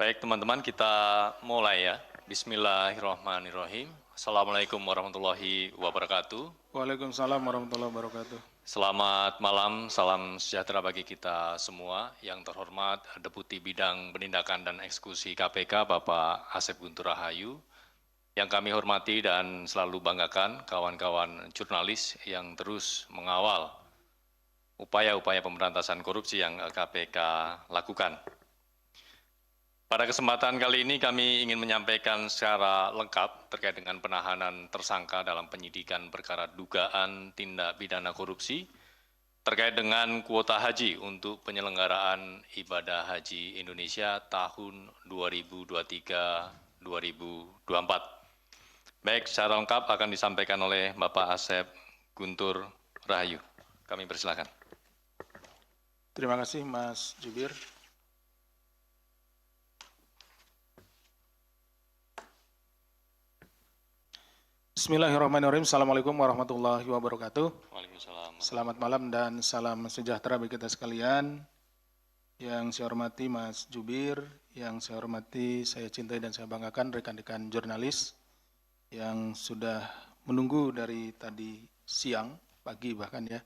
Baik teman-teman, kita mulai ya. Bismillahirrahmanirrahim. Assalamualaikum warahmatullahi wabarakatuh. Waalaikumsalam warahmatullahi wabarakatuh. Selamat malam, salam sejahtera bagi kita semua. Yang terhormat Deputi Bidang Penindakan dan Eksekusi KPK Bapak Asep Guntur Rahayu. Yang kami hormati dan selalu banggakan kawan-kawan jurnalis yang terus mengawal upaya-upaya pemberantasan korupsi yang KPK lakukan. Pada kesempatan kali ini kami ingin menyampaikan secara lengkap terkait dengan penahanan tersangka dalam penyidikan perkara dugaan tindak pidana korupsi terkait dengan kuota haji untuk penyelenggaraan ibadah haji Indonesia tahun 2023-2024. Baik, secara lengkap akan disampaikan oleh Bapak Asep Guntur Rahayu. Kami persilakan. Terima kasih Mas Jubir. Bismillahirrahmanirrahim. Assalamualaikum warahmatullahi wabarakatuh. Waalaikumsalam. Selamat malam dan salam sejahtera bagi kita sekalian. Yang saya hormati Mas Jubir, yang saya hormati, saya cintai dan saya banggakan rekan-rekan jurnalis yang sudah menunggu dari tadi siang, pagi bahkan ya,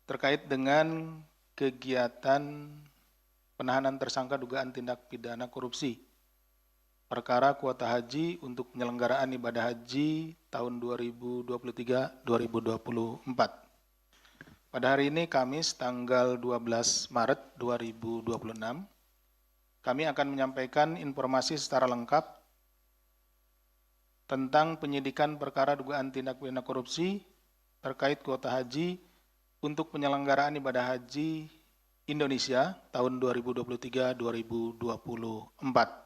terkait dengan kegiatan penahanan tersangka dugaan tindak pidana korupsi perkara kuota haji untuk penyelenggaraan ibadah haji tahun 2023-2024. Pada hari ini Kamis tanggal 12 Maret 2026, kami akan menyampaikan informasi secara lengkap tentang penyidikan perkara dugaan tindak pidana korupsi terkait kuota haji untuk penyelenggaraan ibadah haji Indonesia tahun 2023-2024.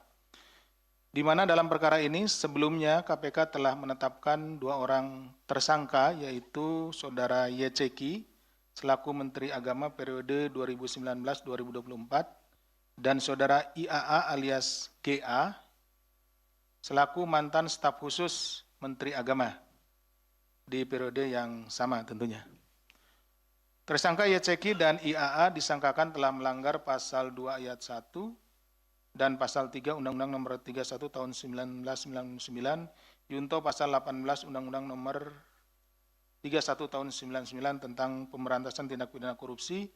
Di mana dalam perkara ini sebelumnya KPK telah menetapkan 2 orang tersangka, yaitu Saudara YCK selaku Menteri Agama periode 2019-2024 dan Saudara IAA alias GA selaku mantan staf khusus Menteri Agama di periode yang sama tentunya. Tersangka YCK dan IAA disangkakan telah melanggar pasal 2 ayat 1 dan pasal 3 Undang-Undang Nomor 31 Tahun 1999, junto pasal 18 Undang-Undang Nomor 31 Tahun 99 tentang pemberantasan tindak pidana korupsi,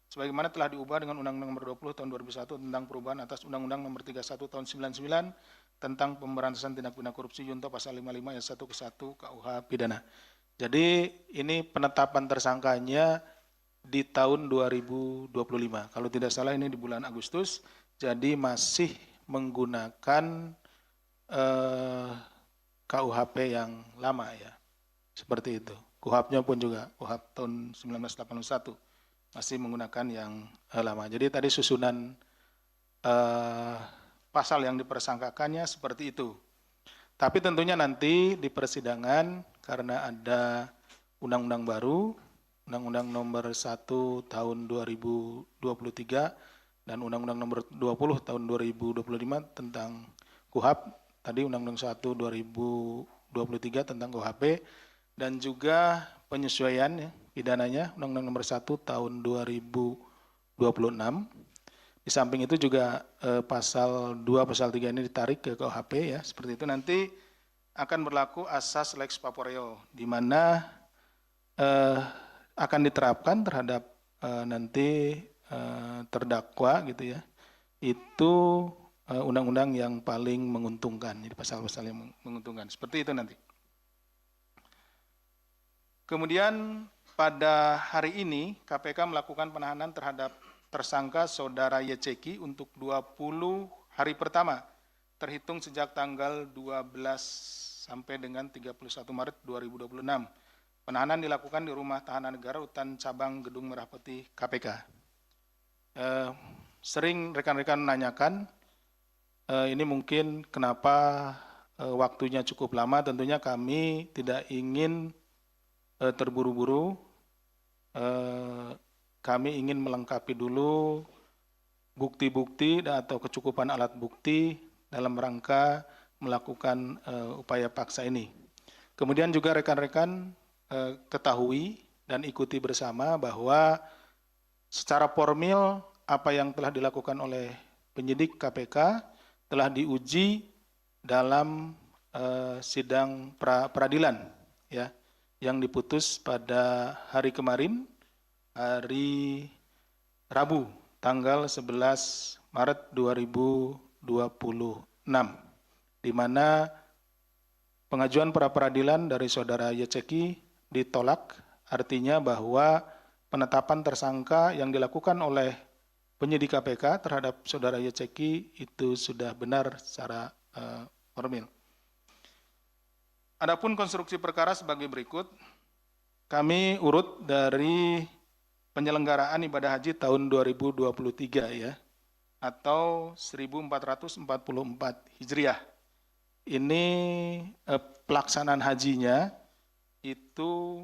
sebagaimana telah diubah dengan Undang-Undang Nomor 20 Tahun 2001 tentang perubahan atas Undang-Undang Nomor 31 Tahun 99 tentang pemberantasan tindak pidana korupsi, junto pasal 55 ayat 1 ke 1 KUH pidana. Jadi ini penetapan tersangkanya di tahun 2025. Kalau tidak salah ini di bulan Agustus. Jadi masih menggunakan KUHP yang lama ya, seperti itu. KUHP-nya pun juga KUHP tahun 1981 masih menggunakan yang lama. Jadi tadi susunan pasal yang dipersangkakannya seperti itu. Tapi tentunya nanti di persidangan karena ada undang-undang baru, Undang-Undang Nomor 1 Tahun 2023 dan Undang-Undang Nomor 20 Tahun 2025 tentang KUHP, tadi Undang-Undang 1 2023 tentang KUHP, dan juga penyesuaian ya, pidananya Undang-Undang Nomor 1 Tahun 2026. Di samping itu juga pasal 2 pasal 3 ini ditarik ke KUHP ya, seperti itu. Nanti akan berlaku asas lex corporea, di mana akan diterapkan terhadap nanti terdakwa gitu ya, itu undang-undang yang paling menguntungkan, jadi pasal-pasal yang menguntungkan, seperti itu nanti. Kemudian pada hari ini KPK melakukan penahanan terhadap tersangka Saudara YCK untuk 20 hari pertama, terhitung sejak tanggal 12 sampai dengan 31 Maret 2026. Penahanan dilakukan di Rumah Tahanan Negara Rutan Cabang Gedung Merah Putih KPK. Sering rekan-rekan menanyakan ini mungkin kenapa waktunya cukup lama. Tentunya kami tidak ingin terburu-buru, kami ingin melengkapi dulu bukti-bukti atau kecukupan alat bukti dalam rangka melakukan upaya paksa ini. Kemudian juga rekan-rekan ketahui dan ikuti bersama bahwa secara formil apa yang telah dilakukan oleh penyidik KPK telah diuji dalam sidang peradilan ya yang diputus pada hari kemarin, hari Rabu tanggal 11 Maret 2026, di mana pengajuan pra peradilan dari saudara YCK ditolak, artinya bahwa penetapan tersangka yang dilakukan oleh penyidik KPK terhadap saudara YCK itu sudah benar secara formil. Adapun konstruksi perkara sebagai berikut, kami urut dari penyelenggaraan ibadah haji tahun 2023 ya, atau 1444 Hijriah. Ini pelaksanaan hajinya itu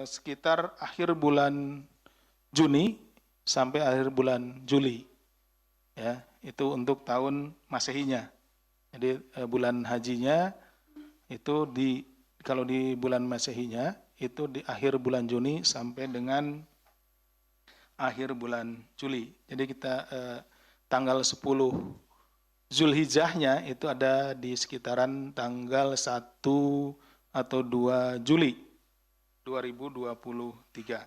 sekitar akhir bulan Juni sampai akhir bulan Juli. Ya, itu untuk tahun Masehinya. Jadi bulan hajinya itu kalau di bulan Masehinya itu di akhir bulan Juni sampai dengan akhir bulan Juli. Jadi kita tanggal 10 Zulhijjahnya itu ada di sekitaran tanggal 1 atau 2 Juli 2023.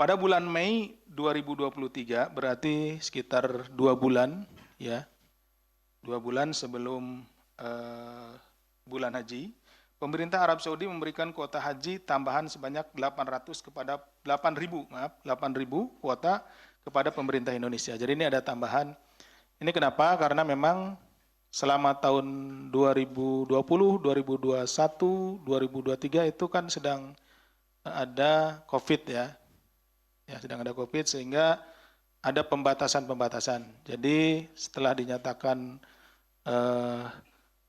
Pada bulan Mei 2023 berarti sekitar 2 bulan ya. 2 bulan sebelum bulan haji, pemerintah Arab Saudi memberikan kuota haji tambahan sebanyak 800 kepada 8.000 kuota kepada pemerintah Indonesia. Jadi ini ada tambahan. Ini kenapa? Karena memang selama tahun 2020, 2021, 2023 itu kan sedang ada COVID ya. Ya, sedang ada COVID sehingga ada pembatasan-pembatasan. Jadi setelah dinyatakan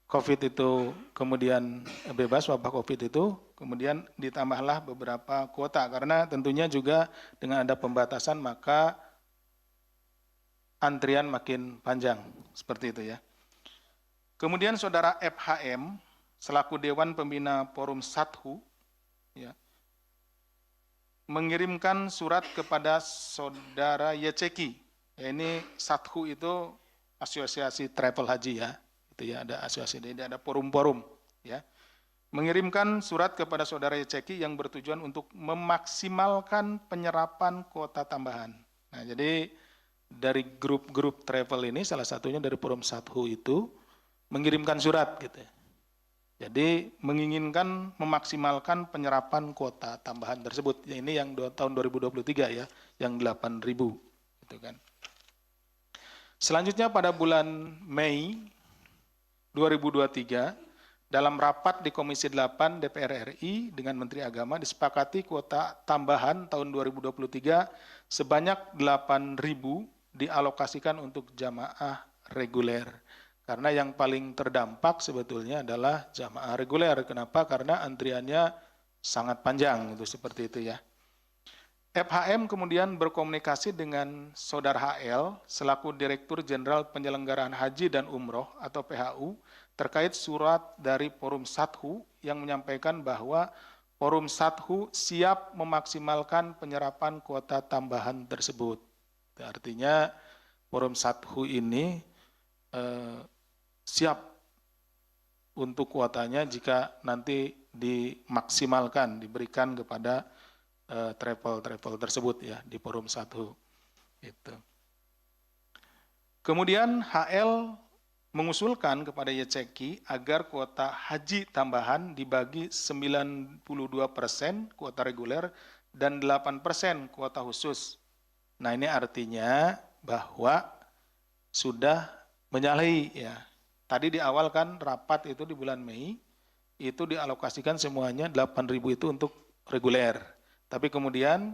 COVID itu kemudian bebas, wabah COVID itu, kemudian ditambahlah beberapa kuota. Karena tentunya juga dengan ada pembatasan maka antrian makin panjang, seperti itu ya. Kemudian saudara FHM, selaku Dewan Pembina Forum Sathu, ya, mengirimkan surat kepada saudara YCK. Ya, ini Sathu itu asosiasi travel haji ya. Itu ya, ada asosiasi, ada forum-forum ya. Mengirimkan surat kepada saudara YCK yang bertujuan untuk memaksimalkan penyerapan kuota tambahan. Nah, jadi dari grup-grup travel ini salah satunya dari Forum Sathu itu mengirimkan surat gitu. Jadi menginginkan memaksimalkan penyerapan kuota tambahan tersebut. Ya, ini yang tahun 2023 ya, yang 8.000 gitu kan. Selanjutnya pada bulan Mei 2023, dalam rapat di Komisi 8 DPR RI dengan Menteri Agama disepakati kuota tambahan tahun 2023 sebanyak 8.000 dialokasikan untuk jamaah reguler. Karena yang paling terdampak sebetulnya adalah jamaah reguler. Kenapa? Karena antriannya sangat panjang, itu seperti itu ya. FHM kemudian berkomunikasi dengan Saudara HL selaku Direktur Jenderal Penyelenggaraan Haji dan Umroh atau PHU terkait surat dari Forum Sathu yang menyampaikan bahwa Forum Sathu siap memaksimalkan penyerapan kuota tambahan tersebut. Artinya Forum Sathu ini siap untuk kuotanya jika nanti dimaksimalkan, diberikan kepada travel tersebut ya di Forum Sathu. Itu. Kemudian HL mengusulkan kepada YCK agar kuota haji tambahan dibagi 92% kuota reguler dan 8% kuota khusus. Nah, ini artinya bahwa sudah menyalahi ya. Tadi di awal kan rapat itu di bulan Mei itu dialokasikan semuanya 8.000 itu untuk reguler. Tapi kemudian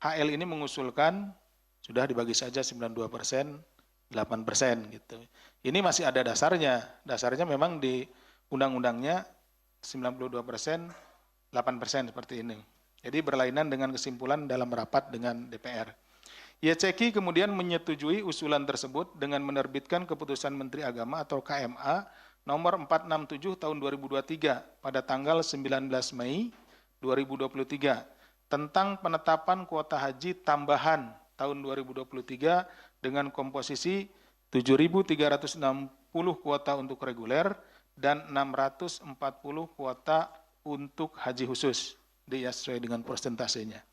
HL ini mengusulkan sudah dibagi saja 92%, 8% gitu. Ini masih ada dasarnya. Dasarnya memang di undang-undangnya 92%, 8% seperti ini. Jadi berlainan dengan kesimpulan dalam rapat dengan DPR. YCK kemudian menyetujui usulan tersebut dengan menerbitkan Keputusan Menteri Agama atau KMA nomor 467 tahun 2023 pada tanggal 19 Mei 2023 tentang penetapan kuota haji tambahan tahun 2023 dengan komposisi 7.360 kuota untuk reguler dan 640 kuota untuk haji khusus, dia sesuai dengan persentasenya.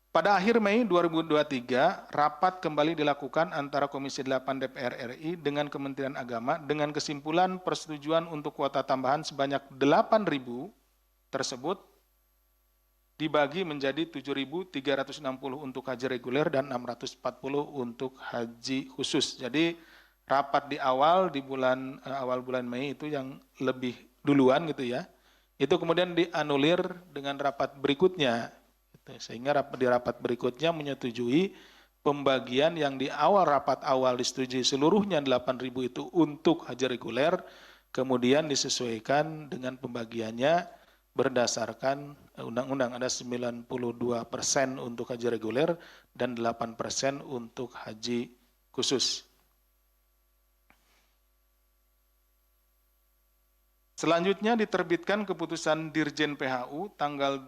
Pada akhir Mei 2023, rapat kembali dilakukan antara Komisi 8 DPR RI dengan Kementerian Agama dengan kesimpulan persetujuan untuk kuota tambahan sebanyak 8.000 tersebut dibagi menjadi 7.360 untuk haji reguler dan 640 untuk haji khusus. Jadi rapat di awal awal bulan Mei itu yang lebih duluan gitu ya. Itu kemudian dianulir dengan rapat berikutnya. Sehingga di rapat berikutnya menyetujui pembagian yang di awal rapat awal disetujui seluruhnya 8.000 itu untuk haji reguler, kemudian disesuaikan dengan pembagiannya berdasarkan undang-undang, ada 92% untuk haji reguler dan 8% untuk haji khusus. Selanjutnya diterbitkan keputusan Dirjen PHU tanggal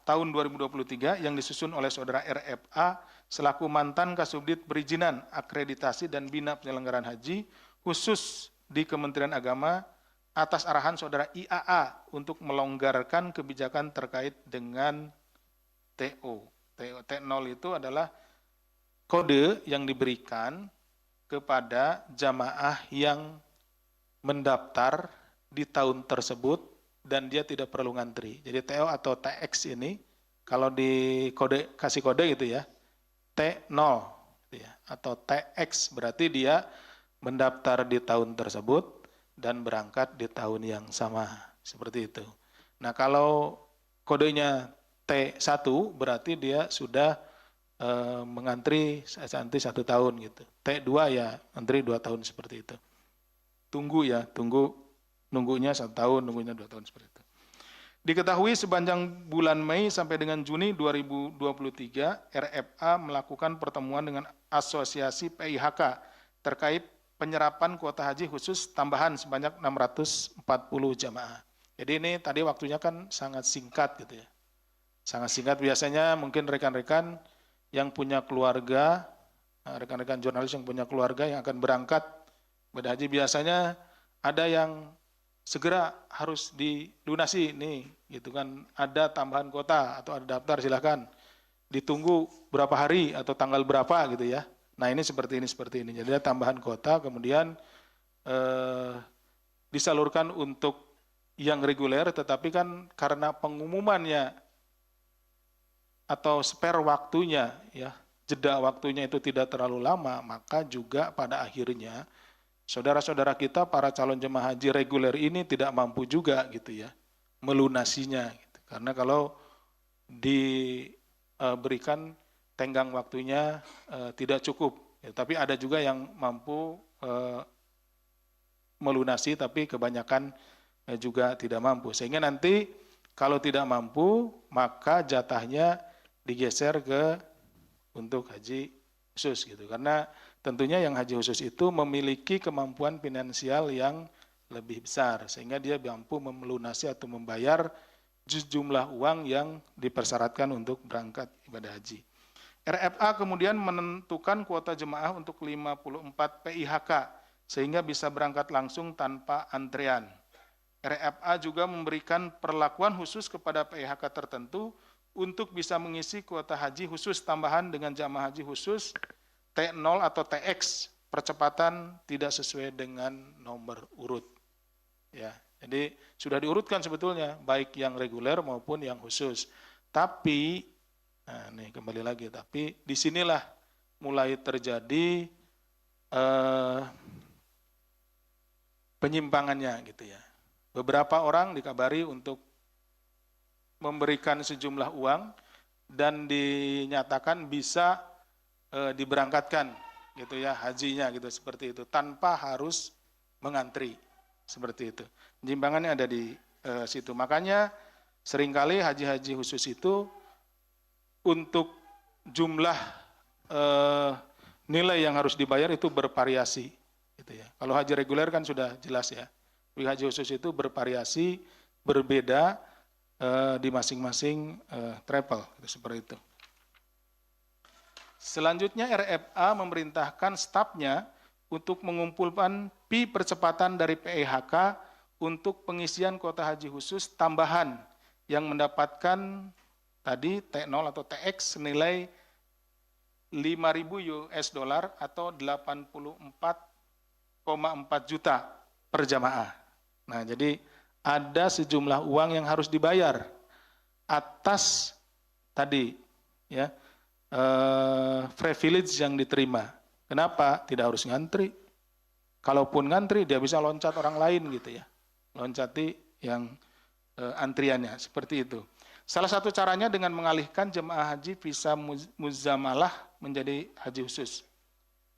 tahun 2023 yang disusun oleh Saudara RFA selaku mantan Kasubdit Perizinan, Akreditasi dan Bina Penyelenggaraan Haji khusus di Kementerian Agama atas arahan Saudara IAA untuk melonggarkan kebijakan terkait dengan TO. T0 itu adalah kode yang diberikan kepada jamaah yang mendaftar di tahun tersebut dan dia tidak perlu ngantri. Jadi TO atau TX ini kalau kasih kode gitu ya, T0 gitu ya, atau TX berarti dia mendaftar di tahun tersebut dan berangkat di tahun yang sama, seperti itu. Nah, kalau kodenya T1 berarti dia sudah mengantri 1 tahun gitu. T2 ya antri 2 tahun seperti itu. Nunggunya 1 tahun, nunggunya 2 tahun seperti itu. Diketahui sepanjang bulan Mei sampai dengan Juni 2023, RFA melakukan pertemuan dengan Asosiasi PIHK terkait penyerapan kuota haji khusus tambahan sebanyak 640 jamaah. Jadi ini tadi waktunya kan sangat singkat gitu ya. Sangat singkat, biasanya mungkin rekan-rekan yang punya keluarga, rekan-rekan jurnalis yang punya keluarga yang akan berangkat pada haji biasanya ada yang segera harus dilunasi nih, gitu kan. Ada tambahan kuota atau ada daftar, silakan. Ditunggu berapa hari atau tanggal berapa gitu ya. Nah ini seperti ini. Jadi ada tambahan kuota, kemudian disalurkan untuk yang reguler, tetapi kan karena pengumumannya atau spare waktunya ya, jeda waktunya itu tidak terlalu lama, maka juga pada akhirnya saudara-saudara kita para calon jemaah haji reguler ini tidak mampu juga gitu ya melunasinya gitu. Karena kalau diberikan tenggang waktunya tidak cukup ya, tapi ada juga yang mampu melunasi tapi kebanyakan juga tidak mampu, sehingga nanti kalau tidak mampu maka jatahnya digeser untuk haji khusus gitu. Karena tentunya yang haji khusus itu memiliki kemampuan finansial yang lebih besar, sehingga dia mampu melunasi atau membayar jumlah uang yang dipersyaratkan untuk berangkat ibadah haji. RFA kemudian menentukan kuota jemaah untuk 54 PIHK, sehingga bisa berangkat langsung tanpa antrean. RFA juga memberikan perlakuan khusus kepada PIHK tertentu untuk bisa mengisi kuota haji khusus tambahan dengan jamaah haji khusus T0 atau TX, percepatan tidak sesuai dengan nomor urut. Ya, jadi sudah diurutkan sebetulnya, baik yang reguler maupun yang khusus. Tapi, nah nih kembali lagi, tapi disinilah mulai terjadi penyimpangannya gitu ya. Beberapa orang dikabari untuk memberikan sejumlah uang dan dinyatakan bisa diberangkatkan gitu ya hajinya gitu, seperti itu tanpa harus mengantri, seperti itu. Penyimpangannya ada di situ. Makanya seringkali haji-haji khusus itu untuk jumlah nilai yang harus dibayar itu bervariasi gitu ya. Kalau haji reguler kan sudah jelas ya. Haji khusus itu bervariasi, berbeda di masing-masing travel, seperti itu. Selanjutnya RFA memerintahkan stafnya untuk mengumpulkan fee percepatan dari PEHK untuk pengisian kuota haji khusus tambahan yang mendapatkan tadi T0 atau TX senilai 5.000 US dollar atau 84,4 juta per jamaah. Nah, jadi ada sejumlah uang yang harus dibayar atas tadi ya privilege yang diterima. Kenapa? Tidak harus ngantri. Kalaupun ngantri, dia bisa loncat orang lain gitu ya. Loncati yang antriannya, seperti itu. Salah satu caranya dengan mengalihkan jemaah haji visa muzamalah menjadi haji khusus.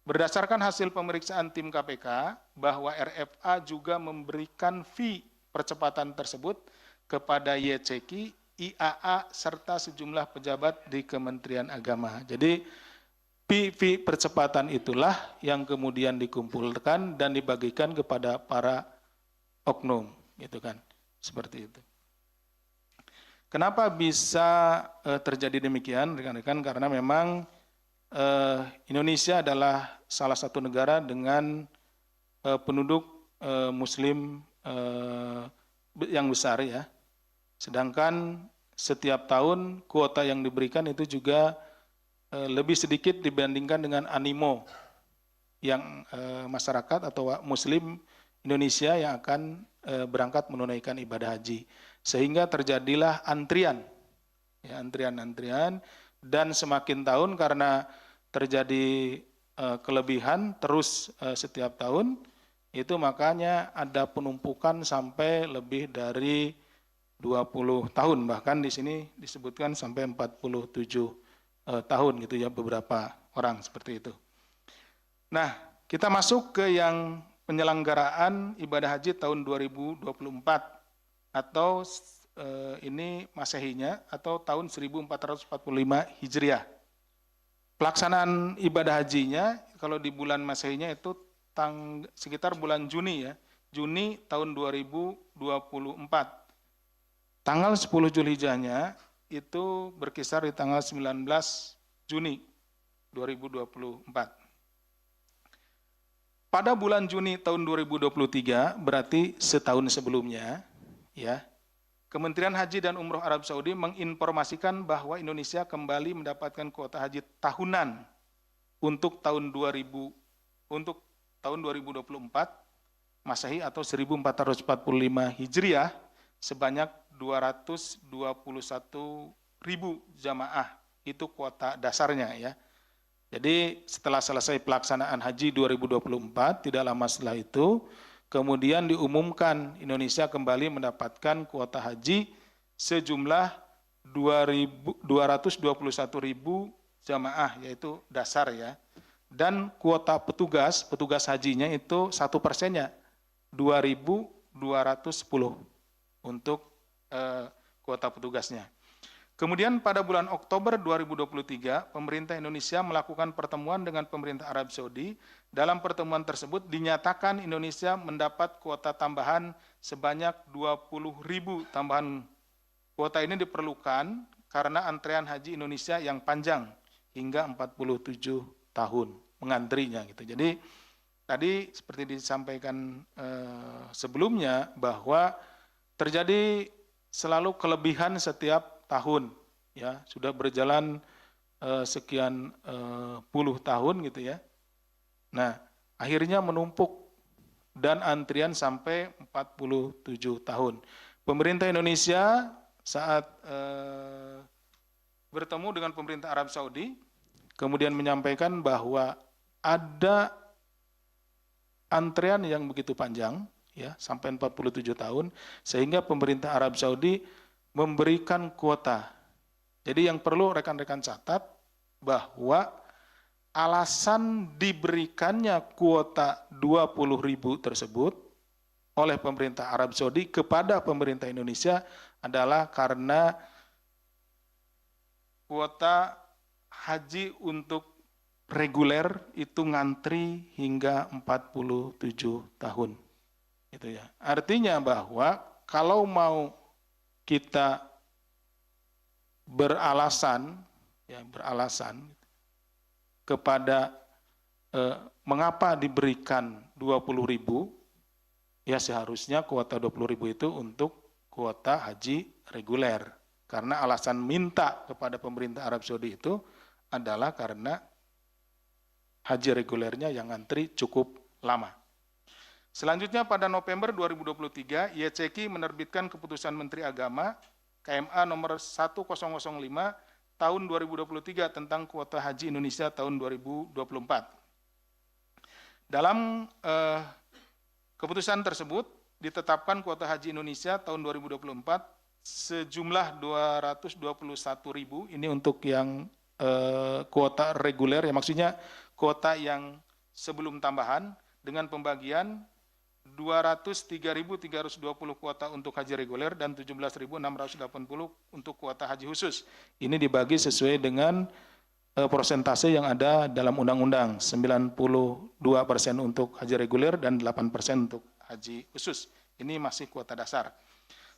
Berdasarkan hasil pemeriksaan tim KPK, bahwa RFA juga memberikan fee percepatan tersebut kepada YCQ, IAA, serta sejumlah pejabat di Kementerian Agama. Jadi, fee percepatan itulah yang kemudian dikumpulkan dan dibagikan kepada para oknum, gitu kan, seperti itu. Kenapa bisa terjadi demikian, rekan-rekan? Karena memang Indonesia adalah salah satu negara dengan penduduk Muslim yang besar ya. Sedangkan setiap tahun kuota yang diberikan itu juga lebih sedikit dibandingkan dengan animo yang masyarakat atau Muslim Indonesia yang akan berangkat menunaikan ibadah haji. Sehingga terjadilah antrian, ya, antrian, dan semakin tahun karena terjadi kelebihan terus setiap tahun, itu makanya ada penumpukan sampai lebih dari 20 tahun, bahkan di sini disebutkan sampai 47 tahun gitu ya, beberapa orang seperti itu. Nah, kita masuk ke yang penyelenggaraan ibadah haji tahun 2024 atau ini Masehinya atau tahun 1445 Hijriah. Pelaksanaan ibadah hajinya kalau di bulan Masehinya itu sekitar bulan Juni ya, Juni tahun 2024. Tanggal 10 Zulhijjahnya itu berkisar di tanggal 19 Juni 2024. Pada bulan Juni tahun 2023, berarti setahun sebelumnya, ya, Kementerian Haji dan Umroh Arab Saudi menginformasikan bahwa Indonesia kembali mendapatkan kuota haji tahunan untuk tahun 2024 Masehi atau 1445 Hijriah sebanyak 221.000 jamaah, itu kuota dasarnya ya. Jadi setelah selesai pelaksanaan haji 2024, tidak lama setelah itu, kemudian diumumkan Indonesia kembali mendapatkan kuota haji sejumlah 221.000 jamaah, yaitu dasar ya. Dan kuota petugas hajinya itu 1%-nya 2.210 untuk kuota petugasnya. Kemudian pada bulan Oktober 2023, pemerintah Indonesia melakukan pertemuan dengan pemerintah Arab Saudi. Dalam pertemuan tersebut dinyatakan Indonesia mendapat kuota tambahan sebanyak 20.000 tambahan. Kuota ini diperlukan karena antrean haji Indonesia yang panjang hingga 47 tahun mengantrinya gitu. Jadi tadi seperti disampaikan sebelumnya bahwa terjadi selalu kelebihan setiap tahun, ya sudah berjalan sekian puluh tahun gitu ya. Nah, akhirnya menumpuk dan antrian sampai 47 tahun. Pemerintah Indonesia saat bertemu dengan pemerintah Arab Saudi, kemudian menyampaikan bahwa ada antrean yang begitu panjang, ya sampai 47 tahun, sehingga pemerintah Arab Saudi memberikan kuota. Jadi yang perlu rekan-rekan catat bahwa alasan diberikannya kuota 20.000 tersebut oleh pemerintah Arab Saudi kepada pemerintah Indonesia adalah karena kuota haji untuk reguler itu ngantri hingga 47 tahun. Gitu ya. Artinya bahwa kalau mau kita beralasan kepada mengapa diberikan 20.000, ya seharusnya kuota 20.000 itu untuk kuota haji reguler. Karena alasan minta kepada pemerintah Arab Saudi itu adalah karena haji regulernya yang antri cukup lama. Selanjutnya pada November 2023, YCQ menerbitkan keputusan Menteri Agama KMA nomor 1005 tahun 2023 tentang kuota haji Indonesia tahun 2024. Dalam keputusan tersebut ditetapkan kuota haji Indonesia tahun 2024 sejumlah 221.000, ini untuk yang kuota reguler, ya maksudnya kuota yang sebelum tambahan, dengan pembagian 203.320 kuota untuk haji reguler dan 17.680 untuk kuota haji khusus. Ini dibagi sesuai dengan persentase yang ada dalam undang-undang, 92% untuk haji reguler dan 8% untuk haji khusus. Ini masih kuota dasar.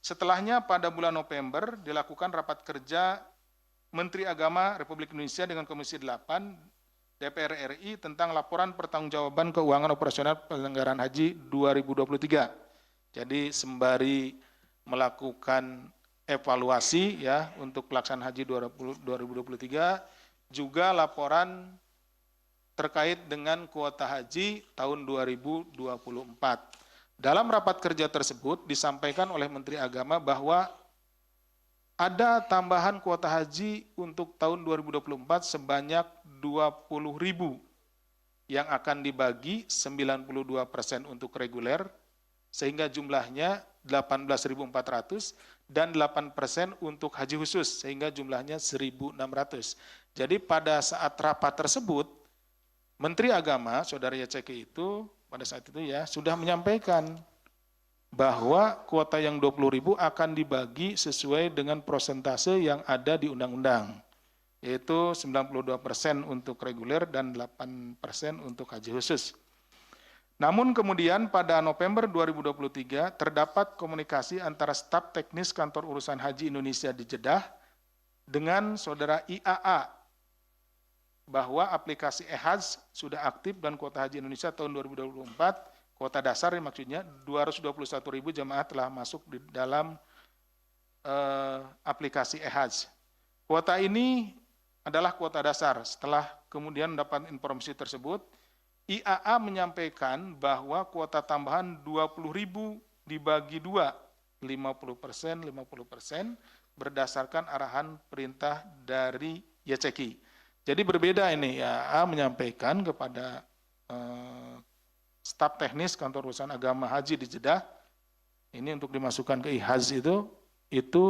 Setelahnya pada bulan November dilakukan rapat kerja Menteri Agama Republik Indonesia dengan Komisi 8 DPR RI tentang laporan pertanggungjawaban keuangan operasional penyelenggaraan haji 2023. Jadi sembari melakukan evaluasi ya untuk pelaksanaan haji 2023, juga laporan terkait dengan kuota haji tahun 2024. Dalam rapat kerja tersebut disampaikan oleh Menteri Agama bahwa ada tambahan kuota haji untuk tahun 2024 sebanyak 20.000 yang akan dibagi 92% untuk reguler sehingga jumlahnya 18.400 dan 8% untuk haji khusus sehingga jumlahnya 1.600. Jadi pada saat rapat tersebut, Menteri Agama, Saudara YCQ itu, pada saat itu ya, sudah menyampaikan bahwa kuota yang 20.000 akan dibagi sesuai dengan persentase yang ada di undang-undang, yaitu 92% untuk reguler dan 8% untuk haji khusus. Namun kemudian pada November 2023 terdapat komunikasi antara staf teknis Kantor Urusan Haji Indonesia di Jeddah dengan Saudara IAA bahwa aplikasi e-Hajj sudah aktif dan kuota haji Indonesia tahun 2024, kuota dasar maksudnya 221.000 jemaah telah masuk di dalam aplikasi e-Hajj. Kuota ini adalah kuota dasar. Setelah kemudian mendapat informasi tersebut, IAA menyampaikan bahwa kuota tambahan 20.000 dibagi dua, 50%, 50% berdasarkan arahan perintah dari YCQ. Jadi berbeda ini, IAA menyampaikan kepada staf teknis Kantor Urusan Agama Haji di Jeddah, ini untuk dimasukkan ke e-Hajj itu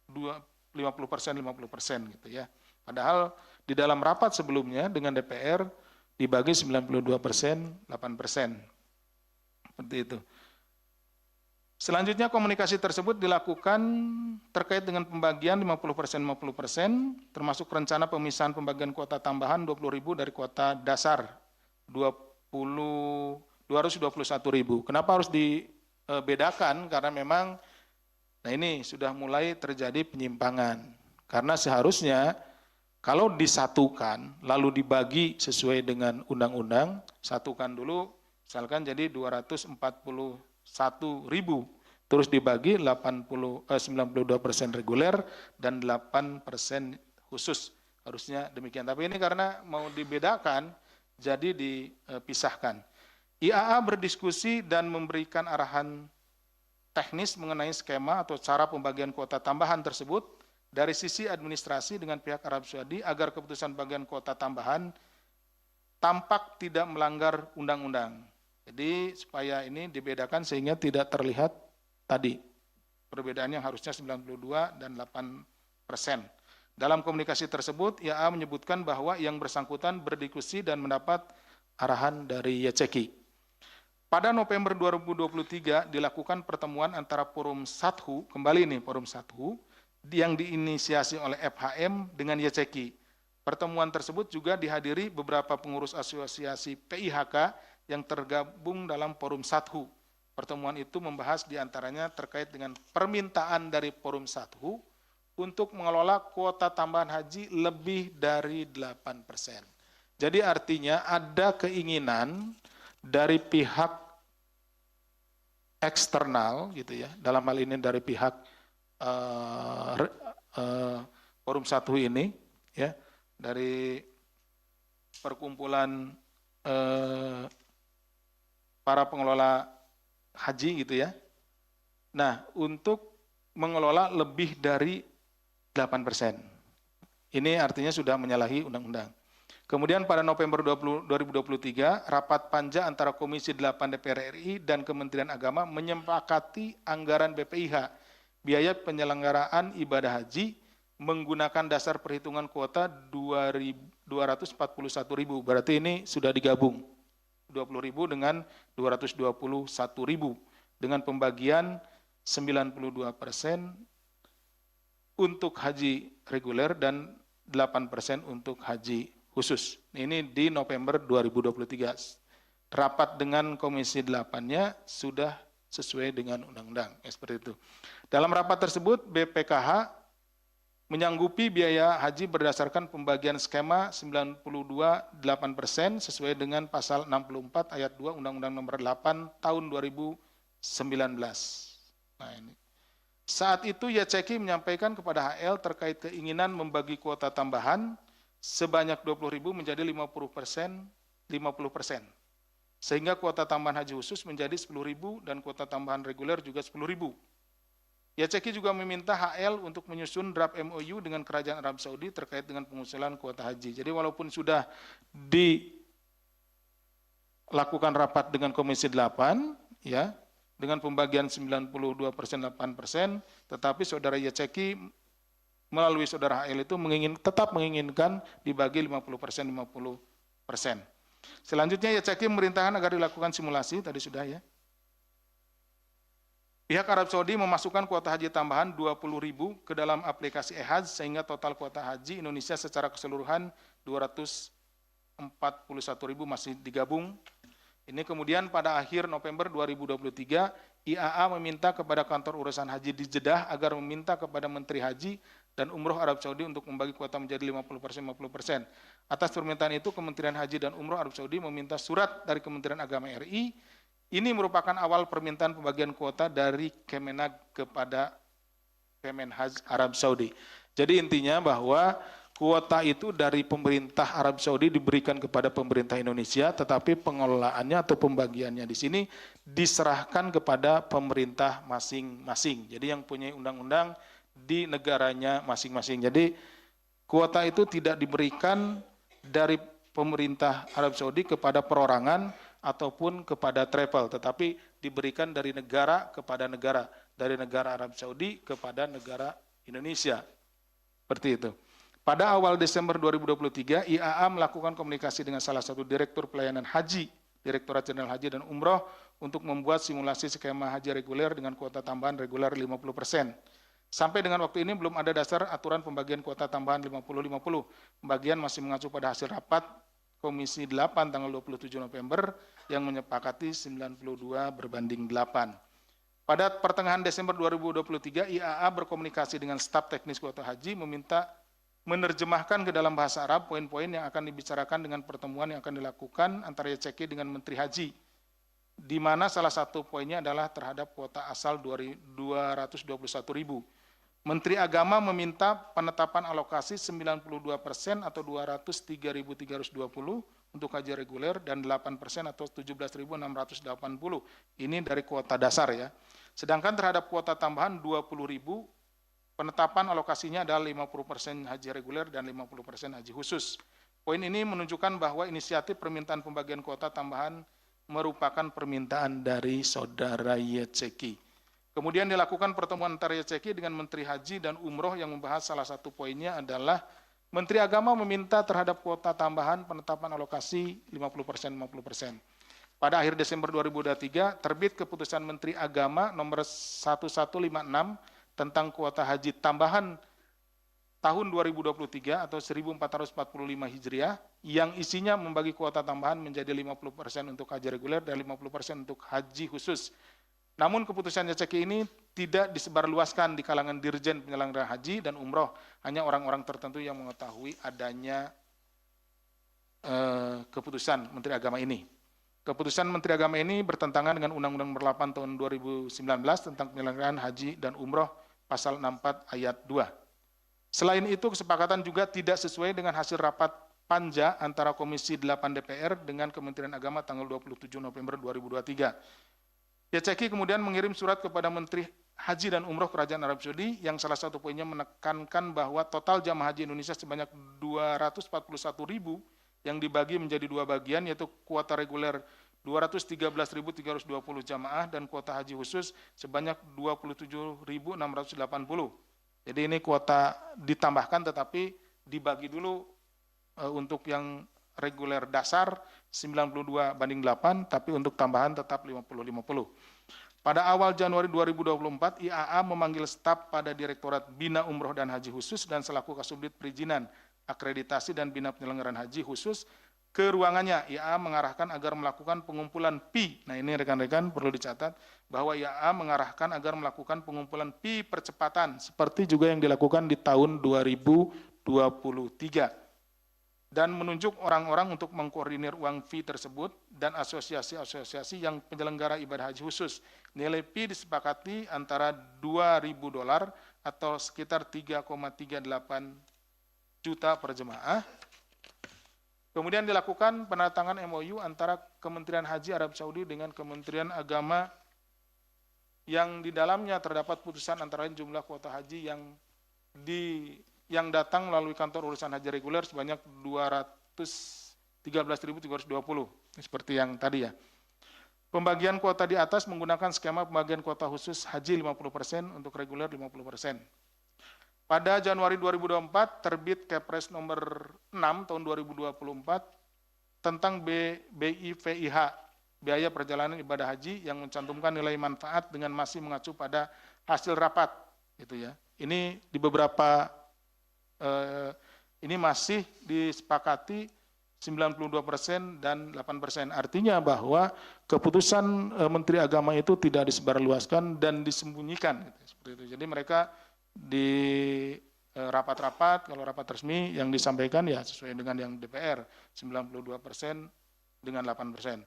50%, 50% gitu ya. Padahal di dalam rapat sebelumnya dengan DPR dibagi 92%, 8%. Seperti itu. Selanjutnya komunikasi tersebut dilakukan terkait dengan pembagian 50%, 50%, termasuk rencana pemisahan pembagian kuota tambahan 20.000 dari kuota dasar 221.000. Kenapa harus dibedakan? Karena memang, nah ini sudah mulai terjadi penyimpangan. Karena seharusnya kalau disatukan, lalu dibagi sesuai dengan undang-undang, satukan dulu, misalkan jadi 241.000, terus dibagi 92% reguler dan 8% khusus. Harusnya demikian. Tapi ini karena mau dibedakan, jadi dipisahkan. IAA berdiskusi dan memberikan arahan teknis mengenai skema atau cara pembagian kuota tambahan tersebut dari sisi administrasi dengan pihak Arab Saudi agar keputusan bagian kuota tambahan tampak tidak melanggar undang-undang. Jadi supaya ini dibedakan sehingga tidak terlihat tadi perbedaan yang harusnya 92 dan 8%. Dalam komunikasi tersebut, IAA menyebutkan bahwa yang bersangkutan berdiskusi dan mendapat arahan dari YCQ. Pada November 2023 dilakukan pertemuan antara Forum Sathu, kembali nih Forum Sathu, yang diinisiasi oleh FHM dengan YCQ. Pertemuan tersebut juga dihadiri beberapa pengurus asosiasi PIHK yang tergabung dalam Forum Sathu. Pertemuan itu membahas diantaranya terkait dengan permintaan dari Forum Sathu untuk mengelola kuota tambahan haji lebih dari 8%. Jadi artinya ada keinginan dari pihak eksternal gitu ya, dalam hal ini dari pihak Forum 1 ini ya, dari perkumpulan para pengelola haji gitu ya. Nah, untuk mengelola lebih dari 8%. Ini artinya sudah menyalahi undang-undang. Kemudian pada November 2023, rapat panja antara Komisi 8 DPR RI dan Kementerian Agama menyepakati anggaran BPIH, biaya penyelenggaraan ibadah haji, menggunakan dasar perhitungan kuota 241.000. Berarti ini sudah digabung. 20.000 dengan 221.000 dengan pembagian 92% untuk haji reguler dan 8% untuk haji khusus. Ini di November 2023. Rapat dengan Komisi 8-nya sudah sesuai dengan undang-undang. Seperti itu. Dalam rapat tersebut, BPKH menyanggupi biaya haji berdasarkan pembagian skema 92,8% sesuai dengan pasal 64 ayat 2 Undang-Undang Nomor 8 Tahun 2019. Nah ini. Saat itu YCK menyampaikan kepada HL terkait keinginan membagi kuota tambahan sebanyak 20.000 menjadi 50%, sehingga kuota tambahan haji khusus menjadi 10.000 dan kuota tambahan reguler juga 10.000. YCK juga meminta HL untuk menyusun draft MOU dengan Kerajaan Arab Saudi terkait dengan pengusulan kuota haji. Jadi walaupun sudah dilakukan rapat dengan Komisi 8, ya, dengan pembagian 92%, 8%, tetapi saudara YCK melalui saudara HL itu tetap menginginkan dibagi 50%, 50%. Selanjutnya YCK memerintahkan agar dilakukan simulasi, tadi sudah ya. Pihak Arab Saudi memasukkan kuota haji tambahan 20.000 ke dalam aplikasi e-Hajj sehingga total kuota haji Indonesia secara keseluruhan 241.000 masih digabung. Ini kemudian pada akhir November 2023, IAA meminta kepada kantor urusan haji di Jeddah agar meminta kepada Menteri Haji dan Umroh Arab Saudi untuk membagi kuota menjadi 50%, 50%. Atas permintaan itu, Kementerian Haji dan Umroh Arab Saudi meminta surat dari Kementerian Agama RI. Ini merupakan awal permintaan pembagian kuota dari Kemenag kepada Kemenhaj Arab Saudi. Jadi intinya bahwa kuota itu dari pemerintah Arab Saudi diberikan kepada pemerintah Indonesia, tetapi pengelolaannya atau pembagiannya di sini diserahkan kepada pemerintah masing-masing. Jadi yang punya undang-undang di negaranya masing-masing. Jadi kuota itu tidak diberikan dari pemerintah Arab Saudi kepada perorangan ataupun kepada travel, tetapi diberikan dari negara kepada negara, dari negara Arab Saudi kepada negara Indonesia. Seperti itu. Pada awal Desember 2023, IAA melakukan komunikasi dengan salah satu direktur pelayanan haji, Direktorat Jenderal Haji dan Umroh, untuk membuat simulasi skema haji reguler dengan kuota tambahan reguler 50%. Sampai dengan waktu ini belum ada dasar aturan pembagian kuota tambahan 50-50. Pembagian masih mengacu pada hasil rapat Komisi 8 tanggal 27 November yang menyepakati 92/8. Pada pertengahan Desember 2023, IAA berkomunikasi dengan staf teknis kuota haji meminta menerjemahkan ke dalam bahasa Arab poin-poin yang akan dibicarakan dengan pertemuan yang akan dilakukan antara YCK dengan Menteri Haji, di mana salah satu poinnya adalah terhadap kuota asal 221.000. Menteri Agama meminta penetapan alokasi 92% atau 203.320 untuk haji reguler dan 8% atau 17.680. Ini dari kuota dasar ya. Sedangkan terhadap kuota tambahan 20.000, penetapan alokasinya adalah 50% haji reguler dan 50% haji khusus. Poin ini menunjukkan bahwa inisiatif permintaan pembagian kuota tambahan merupakan permintaan dari saudara YCK. Kemudian dilakukan pertemuan antara YCK dengan Menteri Haji dan Umroh yang membahas salah satu poinnya adalah Menteri Agama meminta terhadap kuota tambahan penetapan alokasi 50%, 50%. Pada akhir Desember 2023, terbit keputusan Menteri Agama nomor 1156 tentang kuota haji tambahan tahun 2023 atau 1445 Hijriah yang isinya membagi kuota tambahan menjadi 50% untuk haji reguler dan 50% untuk haji khusus. Namun keputusan YCK ini tidak disebarluaskan di kalangan dirjen penyelenggara haji dan umroh, hanya orang-orang tertentu yang mengetahui adanya keputusan Menteri Agama ini. Keputusan Menteri Agama ini bertentangan dengan Undang-Undang Nomor 8 tahun 2019 tentang penyelenggaraan haji dan umroh pasal 64 ayat 2. Selain itu, kesepakatan juga tidak sesuai dengan hasil rapat Panja antara Komisi 8 DPR dengan Kementerian Agama tanggal 27 November 2023. YCK kemudian mengirim surat kepada Menteri Haji dan Umroh Kerajaan Arab Saudi yang salah satu poinnya menekankan bahwa total jamaah haji Indonesia sebanyak 241.000 yang dibagi menjadi dua bagian, yaitu kuota reguler 213.320 jamaah dan kuota haji khusus sebanyak 27.680. Jadi ini kuota ditambahkan tetapi dibagi dulu untuk yang reguler dasar 92:8, tapi untuk tambahan tetap 50-50. Pada awal Januari 2024, IAA memanggil staf pada Direktorat Bina Umroh dan Haji Khusus dan selaku Kasubdit Perizinan, Akreditasi dan Bina Penyelenggaraan Haji Khusus ke ruangannya. IAA mengarahkan agar melakukan pengumpulan PI. Nah ini rekan-rekan perlu dicatat bahwa IAA mengarahkan agar melakukan pengumpulan PI percepatan seperti juga yang dilakukan di tahun 2023 dan menunjuk orang-orang untuk mengkoordinir uang fee tersebut dan asosiasi-asosiasi yang penyelenggara ibadah haji khusus. Nilai fee disepakati antara $2.000 atau sekitar 3,38 juta per jemaah. Kemudian dilakukan penandatangan MOU antara Kementerian Haji Arab Saudi dengan Kementerian Agama yang di dalamnya terdapat putusan antara lain jumlah kuota haji yang datang melalui kantor urusan haji reguler sebanyak 213.320. Seperti yang tadi ya. Pembagian kuota di atas menggunakan skema pembagian kuota khusus haji 50%, untuk reguler 50%. Pada Januari 2024 terbit Kepres nomor 6 tahun 2024 tentang BIVIH, biaya perjalanan ibadah haji, yang mencantumkan nilai manfaat dengan masih mengacu pada hasil rapat, gitu ya. Ini di beberapa ini masih disepakati 92% dan 8%. Artinya bahwa keputusan Menteri Agama itu tidak disebarluaskan dan disembunyikan, gitu, seperti itu. Jadi mereka di rapat-rapat, kalau rapat resmi yang disampaikan ya sesuai dengan yang DPR, 92% dengan 8%.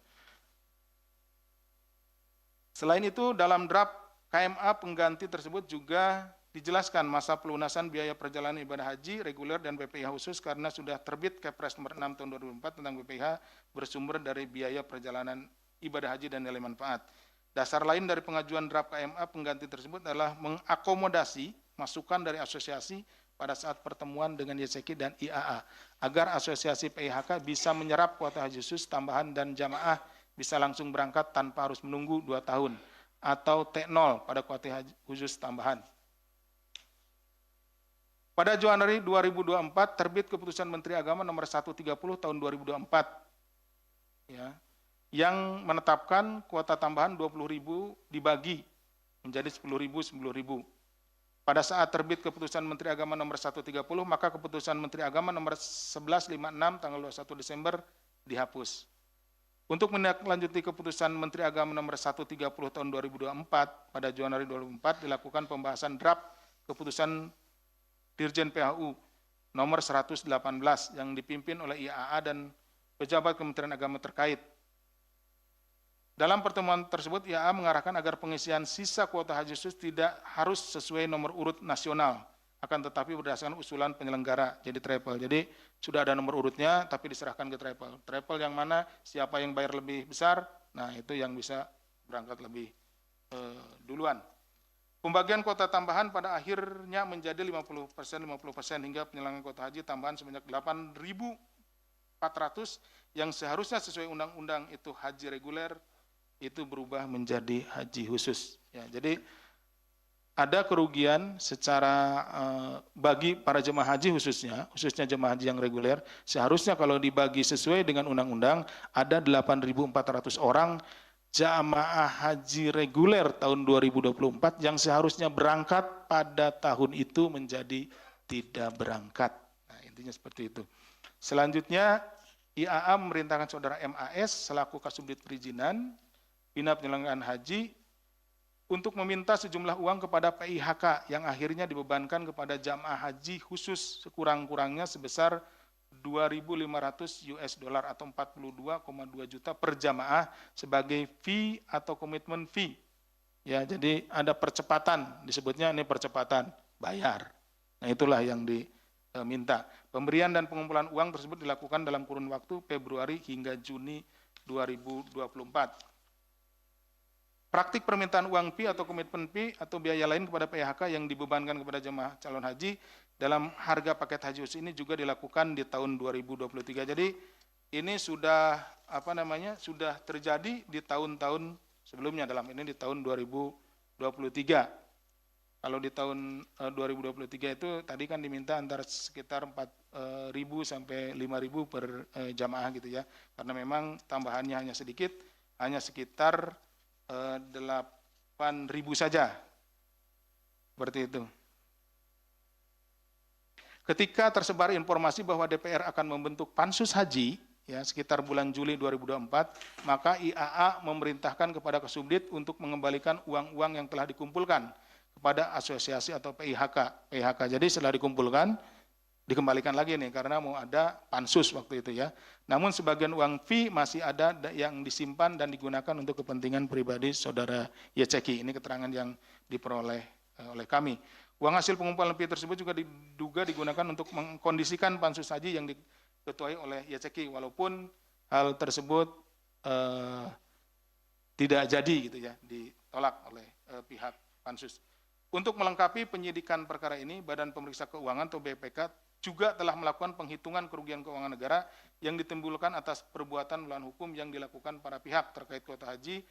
Selain itu, dalam draft KMA pengganti tersebut juga dijelaskan masa pelunasan biaya perjalanan ibadah haji reguler dan BPIH khusus karena sudah terbit Kepres nomor 6 tahun 2004 tentang BPIH bersumber dari biaya perjalanan ibadah haji dan nilai manfaat. Dasar lain dari pengajuan draft KMA pengganti tersebut adalah mengakomodasi masukan dari asosiasi pada saat pertemuan dengan YCK dan IAA agar asosiasi PIHK bisa menyerap kuota haji khusus tambahan dan jamaah bisa langsung berangkat tanpa harus menunggu 2 tahun atau T0 pada kuota haji khusus tambahan. Pada Januari 2024 terbit keputusan Menteri Agama nomor 130 tahun 2024 ya, yang menetapkan kuota tambahan 20.000 dibagi menjadi 10.000. Pada saat terbit keputusan Menteri Agama nomor 130, maka keputusan Menteri Agama nomor 1156 tanggal 21 Desember dihapus. Untuk menindaklanjuti keputusan Menteri Agama nomor 130 tahun 2024 pada Januari 2024 dilakukan pembahasan draft keputusan Dirjen PHU nomor 118 yang dipimpin oleh IAA dan pejabat Kementerian Agama terkait. Dalam pertemuan tersebut, IAA mengarahkan agar pengisian sisa kuota haji khusus tidak harus sesuai nomor urut nasional, akan tetapi berdasarkan usulan penyelenggara, jadi travel. Jadi sudah ada nomor urutnya, tapi diserahkan ke travel. Travel yang mana, siapa yang bayar lebih besar, nah itu yang bisa berangkat lebih duluan. Pembagian kuota tambahan pada akhirnya menjadi 50% hingga penyelenggaraan kuota haji tambahan sebanyak 8.400 yang seharusnya sesuai undang-undang itu haji reguler, itu berubah menjadi haji khusus. Ya, jadi ada kerugian secara bagi para jemaah haji khususnya jemaah haji yang reguler, seharusnya kalau dibagi sesuai dengan undang-undang ada 8.400 orang jamaah haji reguler tahun 2024 yang seharusnya berangkat pada tahun itu menjadi tidak berangkat. Nah, intinya seperti itu. Selanjutnya, IAA memerintahkan saudara MAS selaku Kasubdit Perizinan Bina Penyelenggaraan Haji untuk meminta sejumlah uang kepada PIHK yang akhirnya dibebankan kepada jamaah haji khusus sekurang-kurangnya sebesar 2.500 US dollar atau 42,2 juta per jamaah sebagai fee atau komitmen fee. Ya, jadi ada percepatan, disebutnya ini percepatan bayar. Nah, itulah yang diminta. Pemberian dan pengumpulan uang tersebut dilakukan dalam kurun waktu Februari hingga Juni 2024. Praktik permintaan uang fee atau komitmen fee atau biaya lain kepada PIHK yang dibebankan kepada jemaah calon haji dalam harga paket haji khusus ini juga dilakukan di tahun 2023. Jadi ini sudah sudah terjadi di tahun-tahun sebelumnya, dalam ini di tahun 2023. Kalau di tahun 2023 itu tadi kan diminta antara sekitar 4.000 sampai 5.000 per jamaah gitu ya. Karena memang tambahannya hanya sedikit, hanya sekitar 8.000 saja. Seperti itu. Ketika tersebar informasi bahwa DPR akan membentuk pansus haji, ya sekitar bulan Juli 2024, maka IAA memerintahkan kepada Kesubdit untuk mengembalikan uang-uang yang telah dikumpulkan kepada asosiasi atau PIHK. Jadi setelah dikumpulkan, dikembalikan lagi nih karena mau ada pansus waktu itu ya. Namun sebagian uang fee masih ada yang disimpan dan digunakan untuk kepentingan pribadi saudara YCK. Ini keterangan yang diperoleh oleh kami. Uang hasil pengumpulan fee tersebut juga diduga digunakan untuk mengkondisikan pansus haji yang diketuai oleh YCK, walaupun hal tersebut tidak jadi gitu ya, ditolak oleh pihak pansus. Untuk melengkapi penyidikan perkara ini, Badan Pemeriksa Keuangan atau BPK juga telah melakukan penghitungan kerugian keuangan negara yang ditimbulkan atas perbuatan melawan hukum yang dilakukan para pihak terkait kuota haji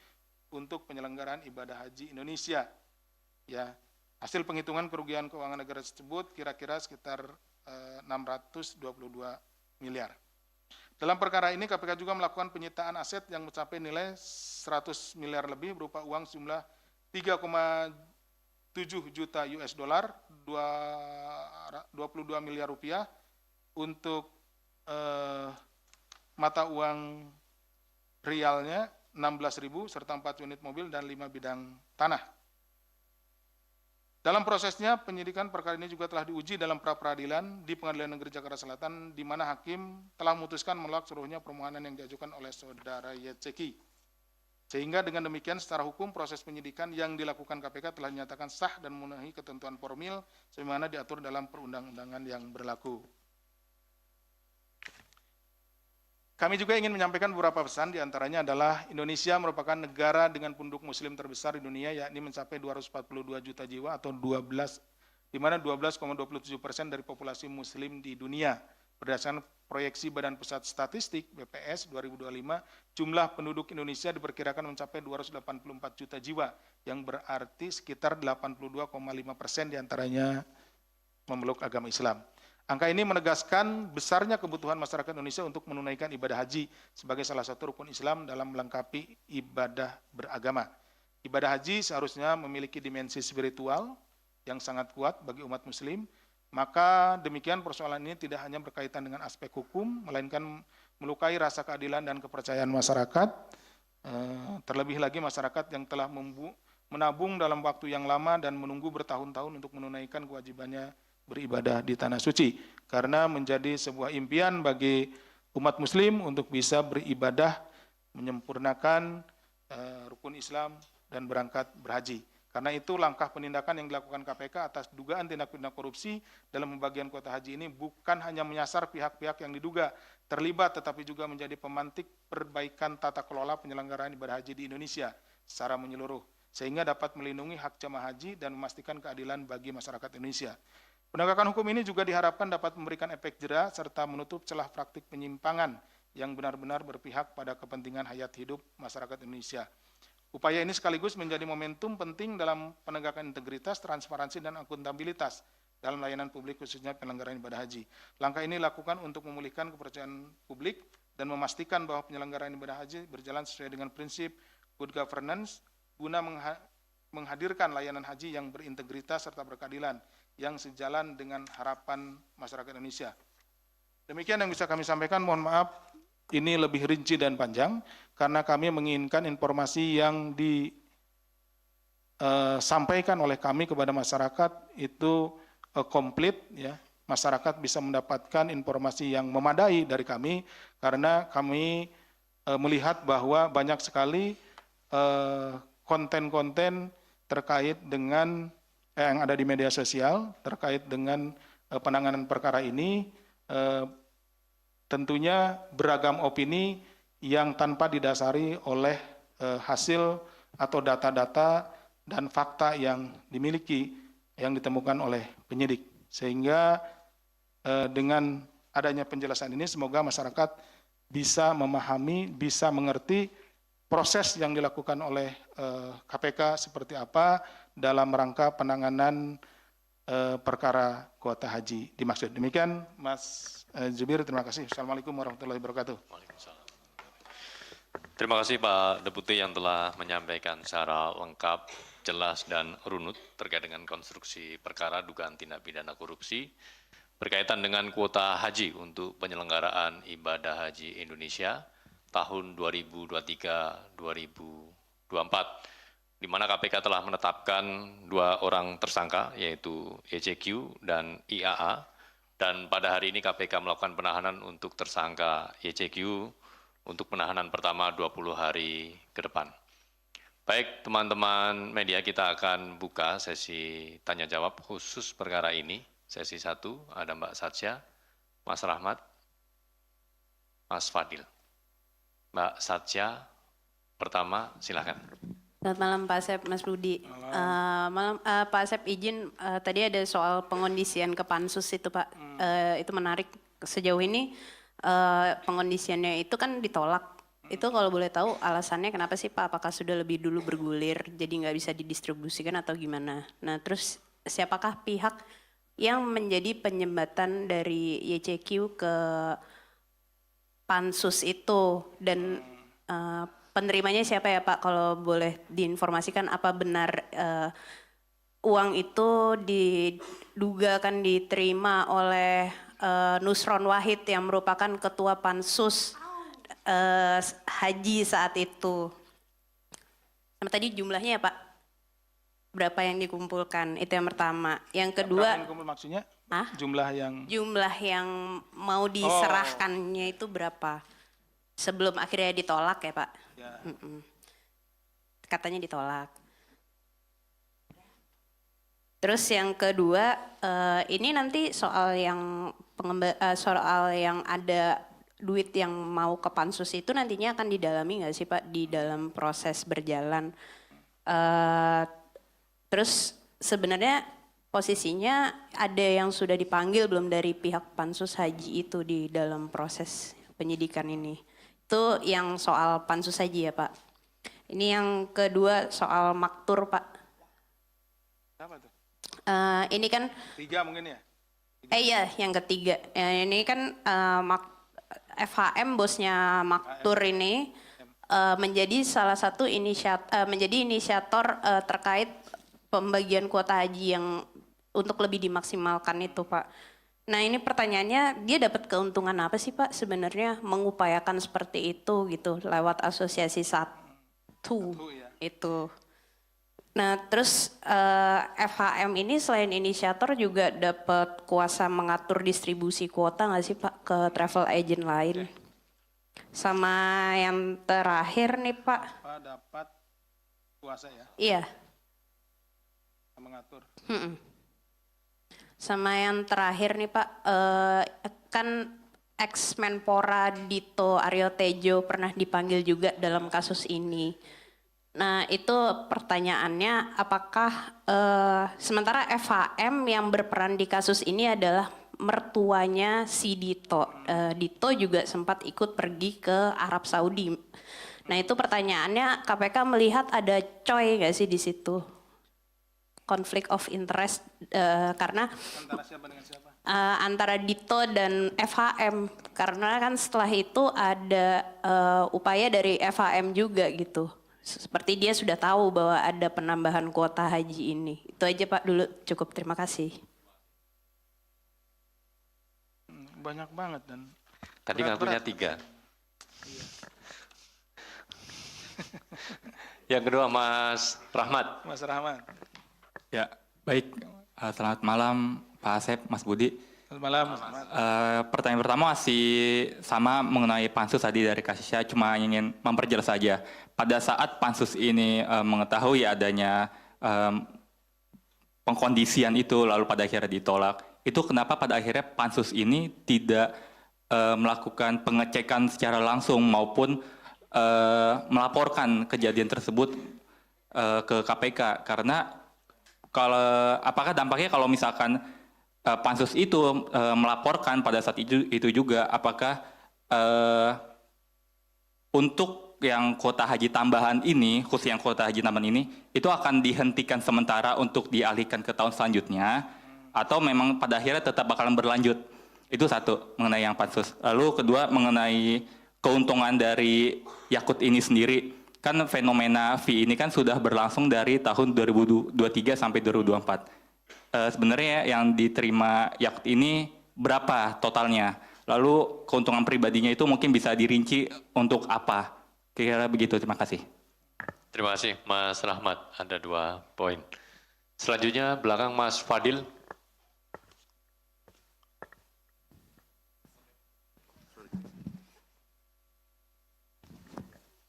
untuk penyelenggaraan ibadah haji Indonesia. Ya, hasil penghitungan kerugian keuangan negara tersebut kira-kira sekitar 622 miliar. Dalam perkara ini KPK juga melakukan penyitaan aset yang mencapai nilai 100 miliar lebih berupa uang sejumlah 3,7 juta US dollar, 22 miliar rupiah untuk mata uang rialnya 16.000 serta 4 unit mobil dan 5 bidang tanah. Dalam prosesnya penyidikan perkara ini juga telah diuji dalam pra-peradilan di Pengadilan Negeri Jakarta Selatan, di mana hakim telah memutuskan menolak seluruhnya permohonan yang diajukan oleh saudara YCK. Sehingga dengan demikian secara hukum proses penyidikan yang dilakukan KPK telah dinyatakan sah dan memenuhi ketentuan formil sebagaimana diatur dalam perundang-undangan yang berlaku. Kami juga ingin menyampaikan beberapa pesan, diantaranya adalah Indonesia merupakan negara dengan penduduk muslim terbesar di dunia, yakni mencapai 242 juta jiwa atau di mana 12,27% dari populasi muslim di dunia. Berdasarkan proyeksi Badan Pusat Statistik BPS 2025, jumlah penduduk Indonesia diperkirakan mencapai 284 juta jiwa, yang berarti sekitar 82,5% diantaranya memeluk agama Islam. Angka ini menegaskan besarnya kebutuhan masyarakat Indonesia untuk menunaikan ibadah haji sebagai salah satu rukun Islam dalam melengkapi ibadah beragama. Ibadah haji seharusnya memiliki dimensi spiritual yang sangat kuat bagi umat muslim. Maka demikian persoalan ini tidak hanya berkaitan dengan aspek hukum, melainkan melukai rasa keadilan dan kepercayaan masyarakat, terlebih lagi masyarakat yang telah menabung dalam waktu yang lama dan menunggu bertahun-tahun untuk menunaikan kewajibannya beribadah di Tanah Suci, karena menjadi sebuah impian bagi umat muslim untuk bisa beribadah, menyempurnakan rukun Islam dan berangkat berhaji. Karena itu langkah penindakan yang dilakukan KPK atas dugaan tindak pidana korupsi dalam pembagian kuota haji ini bukan hanya menyasar pihak-pihak yang diduga terlibat, tetapi juga menjadi pemantik perbaikan tata kelola penyelenggaraan ibadah haji di Indonesia secara menyeluruh, sehingga dapat melindungi hak jemaah haji dan memastikan keadilan bagi masyarakat Indonesia. Penegakan hukum ini juga diharapkan dapat memberikan efek jera serta menutup celah praktik penyimpangan yang benar-benar berpihak pada kepentingan hayat hidup masyarakat Indonesia. Upaya ini sekaligus menjadi momentum penting dalam penegakan integritas, transparansi, dan akuntabilitas dalam layanan publik khususnya penyelenggaraan ibadah haji. Langkah ini dilakukan untuk memulihkan kepercayaan publik dan memastikan bahwa penyelenggaraan ibadah haji berjalan sesuai dengan prinsip good governance guna menghadirkan layanan haji yang berintegritas serta berkeadilan yang sejalan dengan harapan masyarakat Indonesia. Demikian yang bisa kami sampaikan, mohon maaf ini lebih rinci dan panjang karena kami menginginkan informasi yang sampaikan oleh kami kepada masyarakat itu komplit, ya. Masyarakat bisa mendapatkan informasi yang memadai dari kami karena kami melihat bahwa banyak sekali konten-konten terkait dengan yang ada di media sosial terkait dengan penanganan perkara ini, tentunya beragam opini yang tanpa didasari oleh hasil atau data-data dan fakta yang dimiliki, yang ditemukan oleh penyidik. Sehingga dengan adanya penjelasan ini semoga masyarakat bisa memahami, bisa mengerti proses yang dilakukan oleh KPK seperti apa dalam rangka penanganan perkara kuota haji dimaksud. Demikian Mas Zubir, terima kasih. Assalamualaikum warahmatullahi wabarakatuh. Waalaikumsalam. Terima kasih Pak Deputi yang telah menyampaikan secara lengkap, jelas dan runut terkait dengan konstruksi perkara dugaan tindak pidana korupsi berkaitan dengan kuota haji untuk penyelenggaraan ibadah haji Indonesia tahun 2023-2024, di mana KPK telah menetapkan 2 orang tersangka yaitu YCQ dan IAA, dan pada hari ini KPK melakukan penahanan untuk tersangka YCQ untuk penahanan pertama 20 hari ke depan. Baik teman-teman media, kita akan buka sesi tanya jawab khusus perkara ini. Sesi 1 ada Mbak Satya, Mas Rahmat, Mas Fadil. Mbak Satya, pertama silakan. Selamat malam Pak Asep, Mas Budi. Pak Asep izin, tadi ada soal pengondisian ke Pansus itu Pak. Itu menarik, sejauh ini pengondisiannya itu kan ditolak. Itu kalau boleh tahu alasannya kenapa sih Pak? Apakah sudah lebih dulu bergulir jadi nggak bisa didistribusikan atau gimana? Nah terus siapakah pihak yang menjadi penyembatan dari YCQ ke Pansus itu, dan penerimanya siapa ya Pak? Kalau boleh diinformasikan, apa benar uang itu diduga akan diterima oleh Nusron Wahid yang merupakan ketua Pansus haji saat itu? Sama tadi jumlahnya ya Pak? Berapa yang dikumpulkan? Itu yang pertama. Yang kedua, yang dikumpul maksudnya? Hah? Jumlah yang mau diserahkannya itu berapa? Sebelum akhirnya ditolak ya Pak? Ya. Katanya ditolak. Terus yang kedua, ini nanti soal yang ada duit yang mau ke Pansus itu nantinya akan didalami nggak sih Pak di dalam proses berjalan? Terus sebenarnya posisinya ada yang sudah dipanggil belum dari pihak Pansus Haji itu di dalam proses penyidikan ini? Itu yang soal Pansus Haji ya Pak. Ini yang kedua soal maktur Pak. Apa tuh? Ini kan 3 mungkin ya? iya yang ketiga. Ini kan FHM bosnya maktur ini menjadi salah satu inisiator terkait pembagian kuota haji yang untuk lebih dimaksimalkan itu Pak. Nah ini pertanyaannya, dia dapat keuntungan apa sih Pak sebenarnya mengupayakan seperti itu gitu lewat asosiasi satu ya. itu. Nah terus FHM ini selain inisiator juga dapat kuasa mengatur distribusi kuota nggak sih Pak ke travel agent lain? Sama yang terakhir nih Pak. Apa dapat kuasa ya? Iya. Mengatur. Sama yang terakhir nih Pak, kan ex-Menpora Dito Aryo Tejo pernah dipanggil juga dalam kasus ini. Nah itu pertanyaannya, apakah sementara FHM yang berperan di kasus ini adalah mertuanya si Dito. Dito juga sempat ikut pergi ke Arab Saudi. Nah itu pertanyaannya, KPK melihat ada coy nggak sih di situ? Konflik of interest karena Antara siapa dengan siapa? Antara Dito dan FHM, karena kan setelah itu ada upaya dari FHM juga gitu. Seperti dia sudah tahu bahwa ada penambahan kuota haji ini. Itu aja Pak dulu, cukup, terima kasih. Banyak banget dan Tadi kartunya 3. Iya. Yang kedua Mas Rahmat. Mas Rahmat. Ya, baik. Selamat malam Pak Asep, Mas Budi. Selamat malam, Mas Rahmat. Pertanyaan pertama masih sama mengenai pansus tadi dari Kasisya, cuma ingin memperjelas saja. Pada saat pansus ini mengetahui adanya pengkondisian itu, lalu pada akhirnya ditolak, itu kenapa pada akhirnya pansus ini tidak melakukan pengecekan secara langsung maupun melaporkan kejadian tersebut ke KPK? Karena apakah dampaknya kalau misalkan pansus itu melaporkan pada saat itu juga, apakah untuk yang kuota haji tambahan ini, khusus yang kuota haji tambahan ini, itu akan dihentikan sementara untuk dialihkan ke tahun selanjutnya, atau memang pada akhirnya tetap bakalan berlanjut? Itu satu, mengenai yang pansus. Lalu kedua, mengenai keuntungan dari Yakult ini sendiri. Kan fenomena fee ini kan sudah berlangsung dari tahun 2023 sampai 2024. Sebenarnya yang diterima Yakult ini berapa totalnya? Lalu keuntungan pribadinya itu mungkin bisa dirinci untuk apa? Kira-kira begitu, terima kasih. Terima kasih Mas Rahmat, ada 2 poin. Selanjutnya belakang Mas Fadil.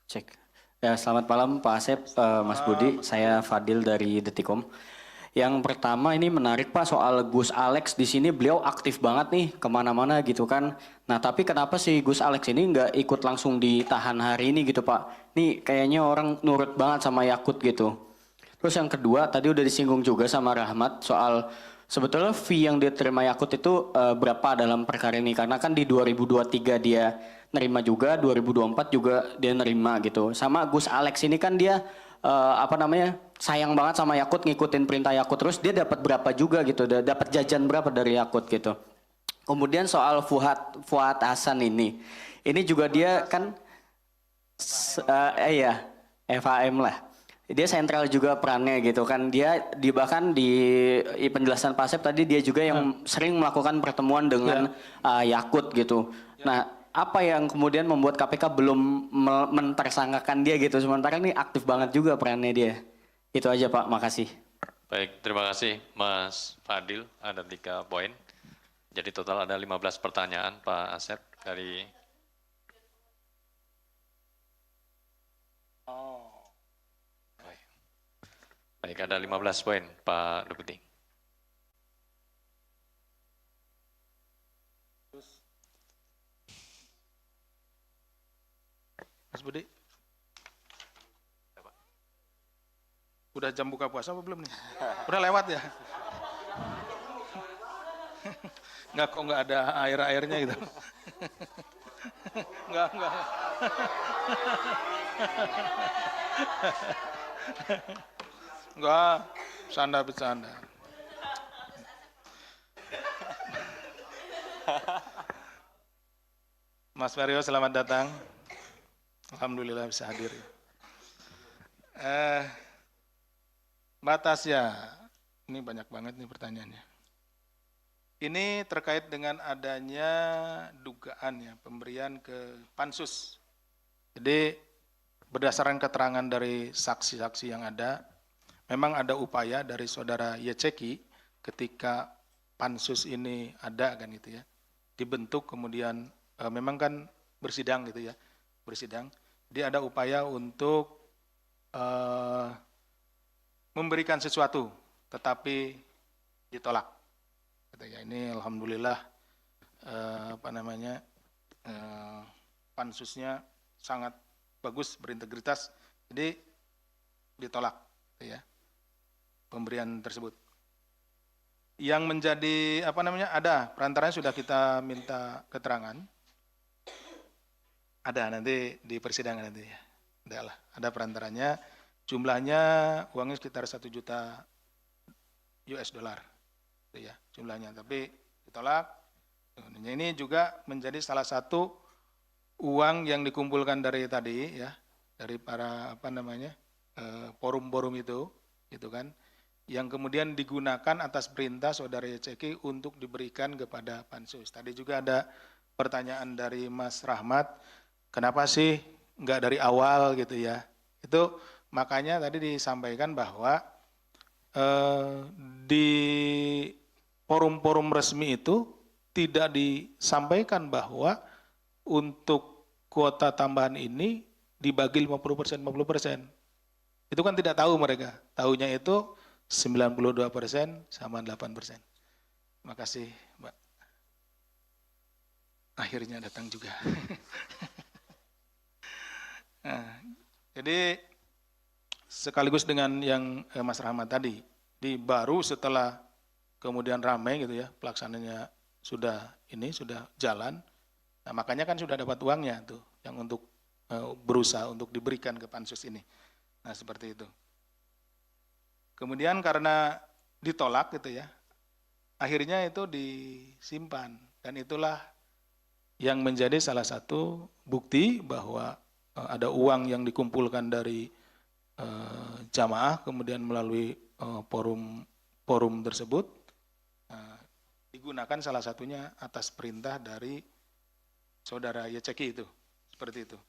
Cek. Ya, selamat malam Pak Asep, Mas Budi. Saya Fadil dari Detikom. Yang pertama ini menarik Pak soal Gus Alex di sini, beliau aktif banget nih kemana-mana gitu kan. Nah tapi kenapa sih Gus Alex ini nggak ikut langsung ditahan hari ini gitu Pak? Nih kayaknya orang nurut banget sama Yakult gitu. Terus yang kedua tadi udah disinggung juga sama Rahmat soal sebetulnya fee yang diterima Yakult itu berapa dalam perkara ini? Karena kan di 2023 dia nerima juga, 2024 juga dia nerima gitu. Sama Gus Alex ini kan dia sayang banget sama Yakult, ngikutin perintah Yakult terus, dia dapat berapa juga gitu, dapat jajan berapa dari Yakult gitu. Kemudian soal Fuad Hasan ini juga dia kan FHM lah. Dia sentral juga perannya gitu kan. Dia bahkan di penjelasan Pak Asep tadi dia juga yang sering melakukan pertemuan dengan Yakult gitu. Nah, apa yang kemudian membuat KPK belum mentersangkakan dia gitu, sementara ini aktif banget juga perannya dia. Itu aja Pak, makasih. Baik, terima kasih Mas Fadil, ada 3 poin. Jadi total ada 15 pertanyaan Pak Asep dari... Baik, ada 15 poin Pak Deputi. Mas Budi. Udah jam buka puasa apa belum nih? Udah lewat ya? Kok nggak ada air-airnya gitu? Enggak. Enggak, bercanda. Mas Mario, selamat datang. Alhamdulillah bisa hadir. Mbak Tasya, ini banyak banget nih pertanyaannya. Ini terkait dengan adanya dugaan ya pemberian ke pansus. Jadi berdasarkan keterangan dari saksi-saksi yang ada, memang ada upaya dari saudara Yeceki ketika pansus ini ada kan gitu ya, dibentuk kemudian memang kan bersidang gitu ya. Dia ada upaya untuk memberikan sesuatu, tetapi ditolak. Ini alhamdulillah pansusnya sangat bagus, berintegritas, jadi ditolak, ya, pemberian tersebut. Yang menjadi ada perantaranya sudah kita minta keterangan. Ada nanti di persidangan nanti ya. Ada perantaranya, jumlahnya uangnya sekitar 1 juta US dollar. Itu ya jumlahnya, tapi ditolak. Ini juga menjadi salah satu uang yang dikumpulkan dari tadi ya, dari para forum-forum itu, gitu kan, yang kemudian digunakan atas perintah saudara Yeceki untuk diberikan kepada pansus. Tadi juga ada pertanyaan dari Mas Rahmat, kenapa sih nggak dari awal gitu ya? Itu Makanya tadi disampaikan bahwa di forum-forum resmi itu tidak disampaikan bahwa untuk kuota tambahan ini dibagi 50%, 50%. Itu kan tidak tahu mereka. Tahunya itu 92% sama 8%. Terima kasih, Mbak. Akhirnya datang juga. Nah, jadi sekaligus dengan yang Mas Rahmat tadi, baru setelah kemudian ramai gitu ya, pelaksananya sudah jalan. Nah, makanya kan sudah dapat uangnya tuh yang untuk berusaha untuk diberikan ke pansus ini. Nah, seperti itu. Kemudian karena ditolak gitu ya, akhirnya itu disimpan dan itulah yang menjadi salah satu bukti bahwa ada uang yang dikumpulkan dari jamaah kemudian melalui forum tersebut digunakan salah satunya atas perintah dari saudara Yeceki itu, seperti itu.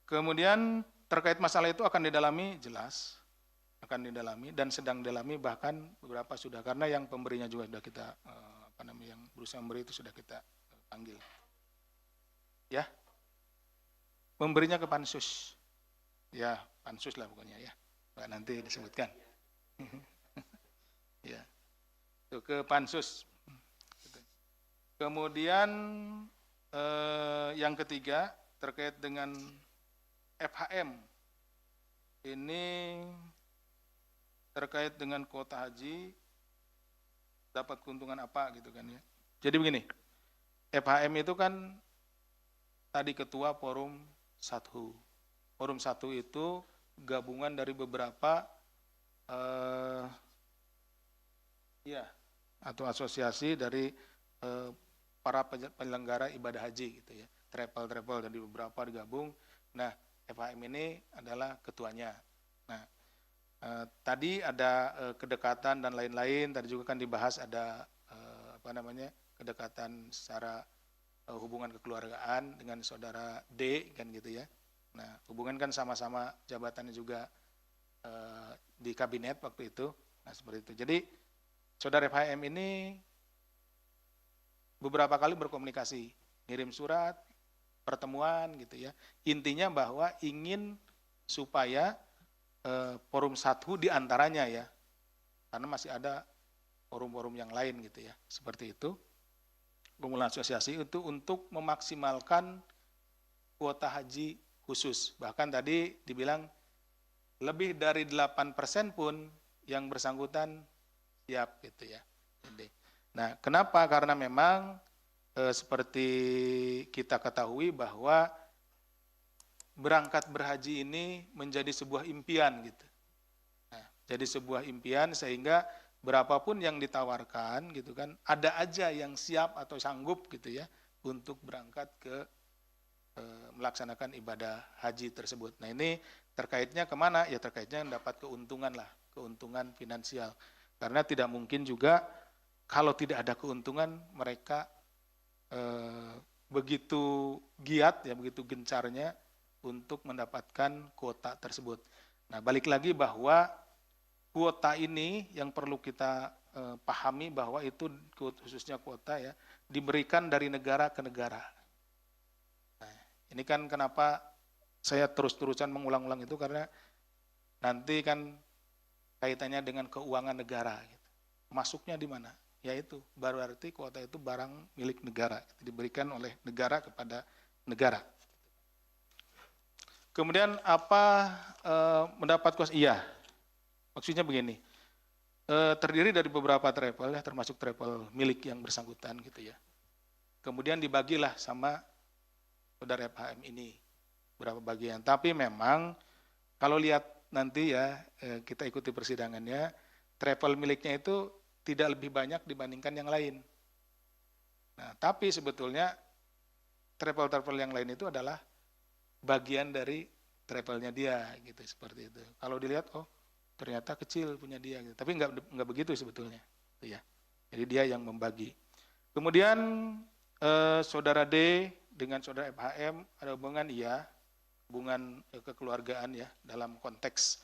Kemudian terkait masalah itu akan didalami, jelas akan didalami dan sedang didalami, bahkan beberapa sudah, karena yang pemberinya juga sudah kita yang berusaha memberi itu sudah kita panggil. Ya. Memberinya ke pansus. Ya, pansus lah pokoknya ya. Nanti disebutkan. Ya. Itu ke pansus. Kemudian yang ketiga terkait dengan FHM. Ini terkait dengan kuota haji dapat keuntungan apa gitu kan ya. Jadi begini, FHM itu kan tadi ketua forum 1. Forum 1 itu gabungan dari beberapa atau asosiasi dari para penyelenggara ibadah haji gitu ya. Travel dari beberapa digabung. Nah, FHM ini adalah ketuanya. Nah, tadi ada kedekatan dan lain-lain, tadi juga kan dibahas ada kedekatan secara hubungan kekeluargaan dengan saudara D kan gitu ya. Nah, hubungan kan sama-sama jabatannya juga di kabinet waktu itu. Nah, seperti itu. Jadi saudara FHM ini beberapa kali berkomunikasi, ngirim surat, pertemuan gitu ya. Intinya bahwa ingin supaya forum 1 diantaranya ya, karena masih ada forum-forum yang lain gitu ya, seperti itu. Pengumpulan asosiasi itu untuk memaksimalkan kuota haji khusus. Bahkan tadi dibilang lebih dari 8% pun yang bersangkutan siap gitu ya. Nah, kenapa? Karena memang seperti kita ketahui bahwa berangkat berhaji ini menjadi sebuah impian gitu. Nah, jadi sebuah impian sehingga berapapun yang ditawarkan gitu kan, ada aja yang siap atau sanggup gitu ya untuk berangkat ke melaksanakan ibadah haji tersebut. Nah, ini terkaitnya kemana? Ya terkaitnya dapat keuntungan lah, keuntungan finansial. Karena tidak mungkin juga kalau tidak ada keuntungan mereka begitu giat ya, begitu gencarnya untuk mendapatkan kuota tersebut. Nah, balik lagi bahwa kuota ini yang perlu kita pahami bahwa itu khususnya kuota ya diberikan dari negara ke negara. Nah, ini kan kenapa saya terus-terusan mengulang-ulang itu karena nanti kan kaitannya dengan keuangan negara. Gitu. Masuknya di mana? Yaitu berarti kuota itu barang milik negara, diberikan oleh negara kepada negara. Kemudian apa mendapat kuota? Iya, maksudnya begini, terdiri dari beberapa travel ya, termasuk travel milik yang bersangkutan gitu ya. Kemudian dibagilah sama saudara FHM ini berapa bagian. Tapi memang kalau lihat nanti ya kita ikuti persidangannya, travel miliknya itu tidak lebih banyak dibandingkan yang lain. Nah, tapi sebetulnya travel-travel yang lain itu adalah bagian dari travelnya dia gitu, seperti itu. Kalau dilihat oh ternyata kecil punya dia gitu. Tapi enggak begitu sebetulnya gitu ya. Jadi dia yang membagi. Kemudian saudara D dengan saudara FHM ada hubungan, iya. hubungan kekeluargaan ya dalam konteks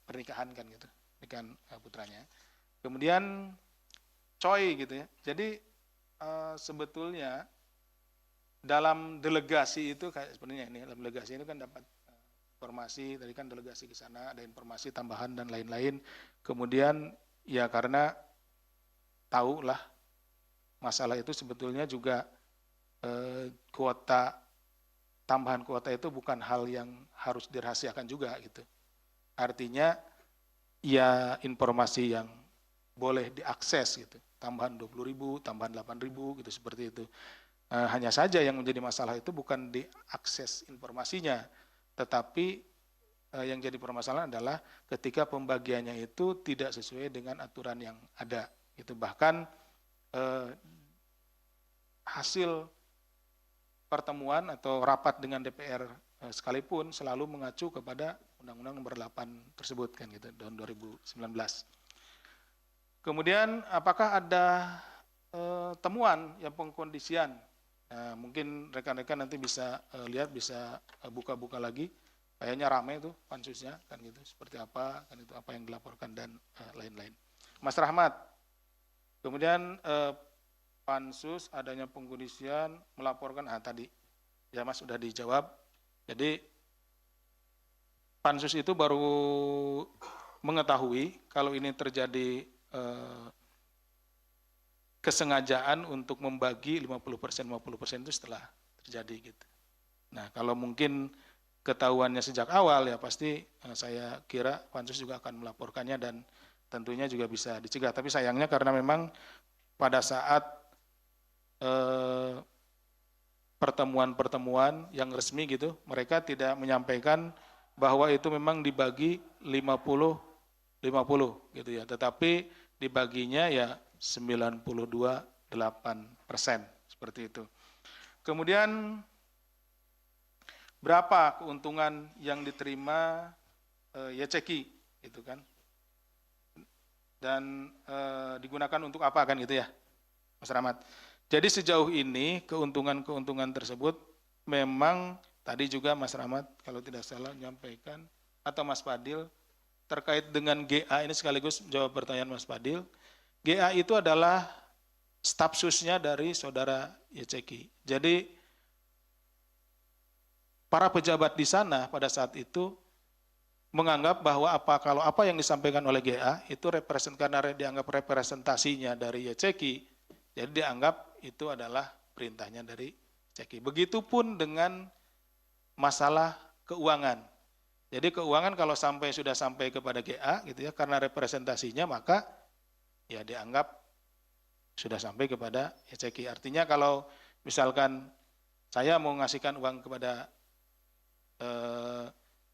pernikahan kan gitu, pernikahan putranya. Kemudian Choi gitu ya. Jadi sebetulnya dalam delegasi itu kayak sebenarnya ini, dalam delegasi itu kan dapat informasi, tadi kan delegasi ke sana ada informasi tambahan dan lain-lain. Kemudian ya karena tahulah masalah itu sebetulnya juga tambahan kuota itu bukan hal yang harus dirahasiakan juga gitu. Artinya ya informasi yang boleh diakses gitu. Tambahan 20.000, tambahan 8.000 gitu seperti itu. Hanya saja yang menjadi masalah itu bukan diakses informasinya, tetapi yang jadi permasalahan adalah ketika pembagiannya itu tidak sesuai dengan aturan yang ada. Gitu. Bahkan hasil pertemuan atau rapat dengan DPR sekalipun selalu mengacu kepada Undang-Undang Nomor 8 tersebut kan gitu tahun 2019. Kemudian apakah ada temuan yang pengkondisian? Nah, mungkin rekan-rekan nanti bisa lihat, bisa buka-buka lagi. Kayaknya ramai tuh pansusnya kan gitu. Seperti apa kan itu, apa yang dilaporkan dan lain-lain. Mas Rahmat. Kemudian pansus adanya pengkondisian melaporkan tadi. Ya Mas sudah dijawab. Jadi pansus itu baru mengetahui kalau ini terjadi kesengajaan untuk membagi 50% itu setelah terjadi gitu. Nah, kalau mungkin ketahuannya sejak awal ya pasti saya kira pansus juga akan melaporkannya dan tentunya juga bisa dicegah. Tapi sayangnya karena memang pada saat pertemuan-pertemuan yang resmi gitu, mereka tidak menyampaikan bahwa itu memang dibagi 50-50 gitu ya. Tetapi dibaginya ya 92,8% seperti itu. Kemudian berapa keuntungan yang diterima YCKI gitu kan? Dan digunakan untuk apa kan gitu ya, Mas Rahmat. Jadi sejauh ini keuntungan-keuntungan tersebut memang tadi juga Mas Rahmat kalau tidak salah menyampaikan atau Mas Fadil terkait dengan GA ini sekaligus jawab pertanyaan Mas Fadil. GA itu adalah staf susnya dari saudara YCKI. Jadi para pejabat di sana pada saat itu menganggap bahwa kalau apa yang disampaikan oleh GA itu karena dianggap representasinya dari YCKI, jadi dianggap itu adalah perintahnya dari YCKI. Begitupun dengan masalah keuangan. Jadi keuangan kalau sudah sampai kepada GA gitu ya, karena representasinya maka ya dianggap sudah sampai kepada YCKI. Artinya kalau misalkan saya mau ngasihkan uang kepada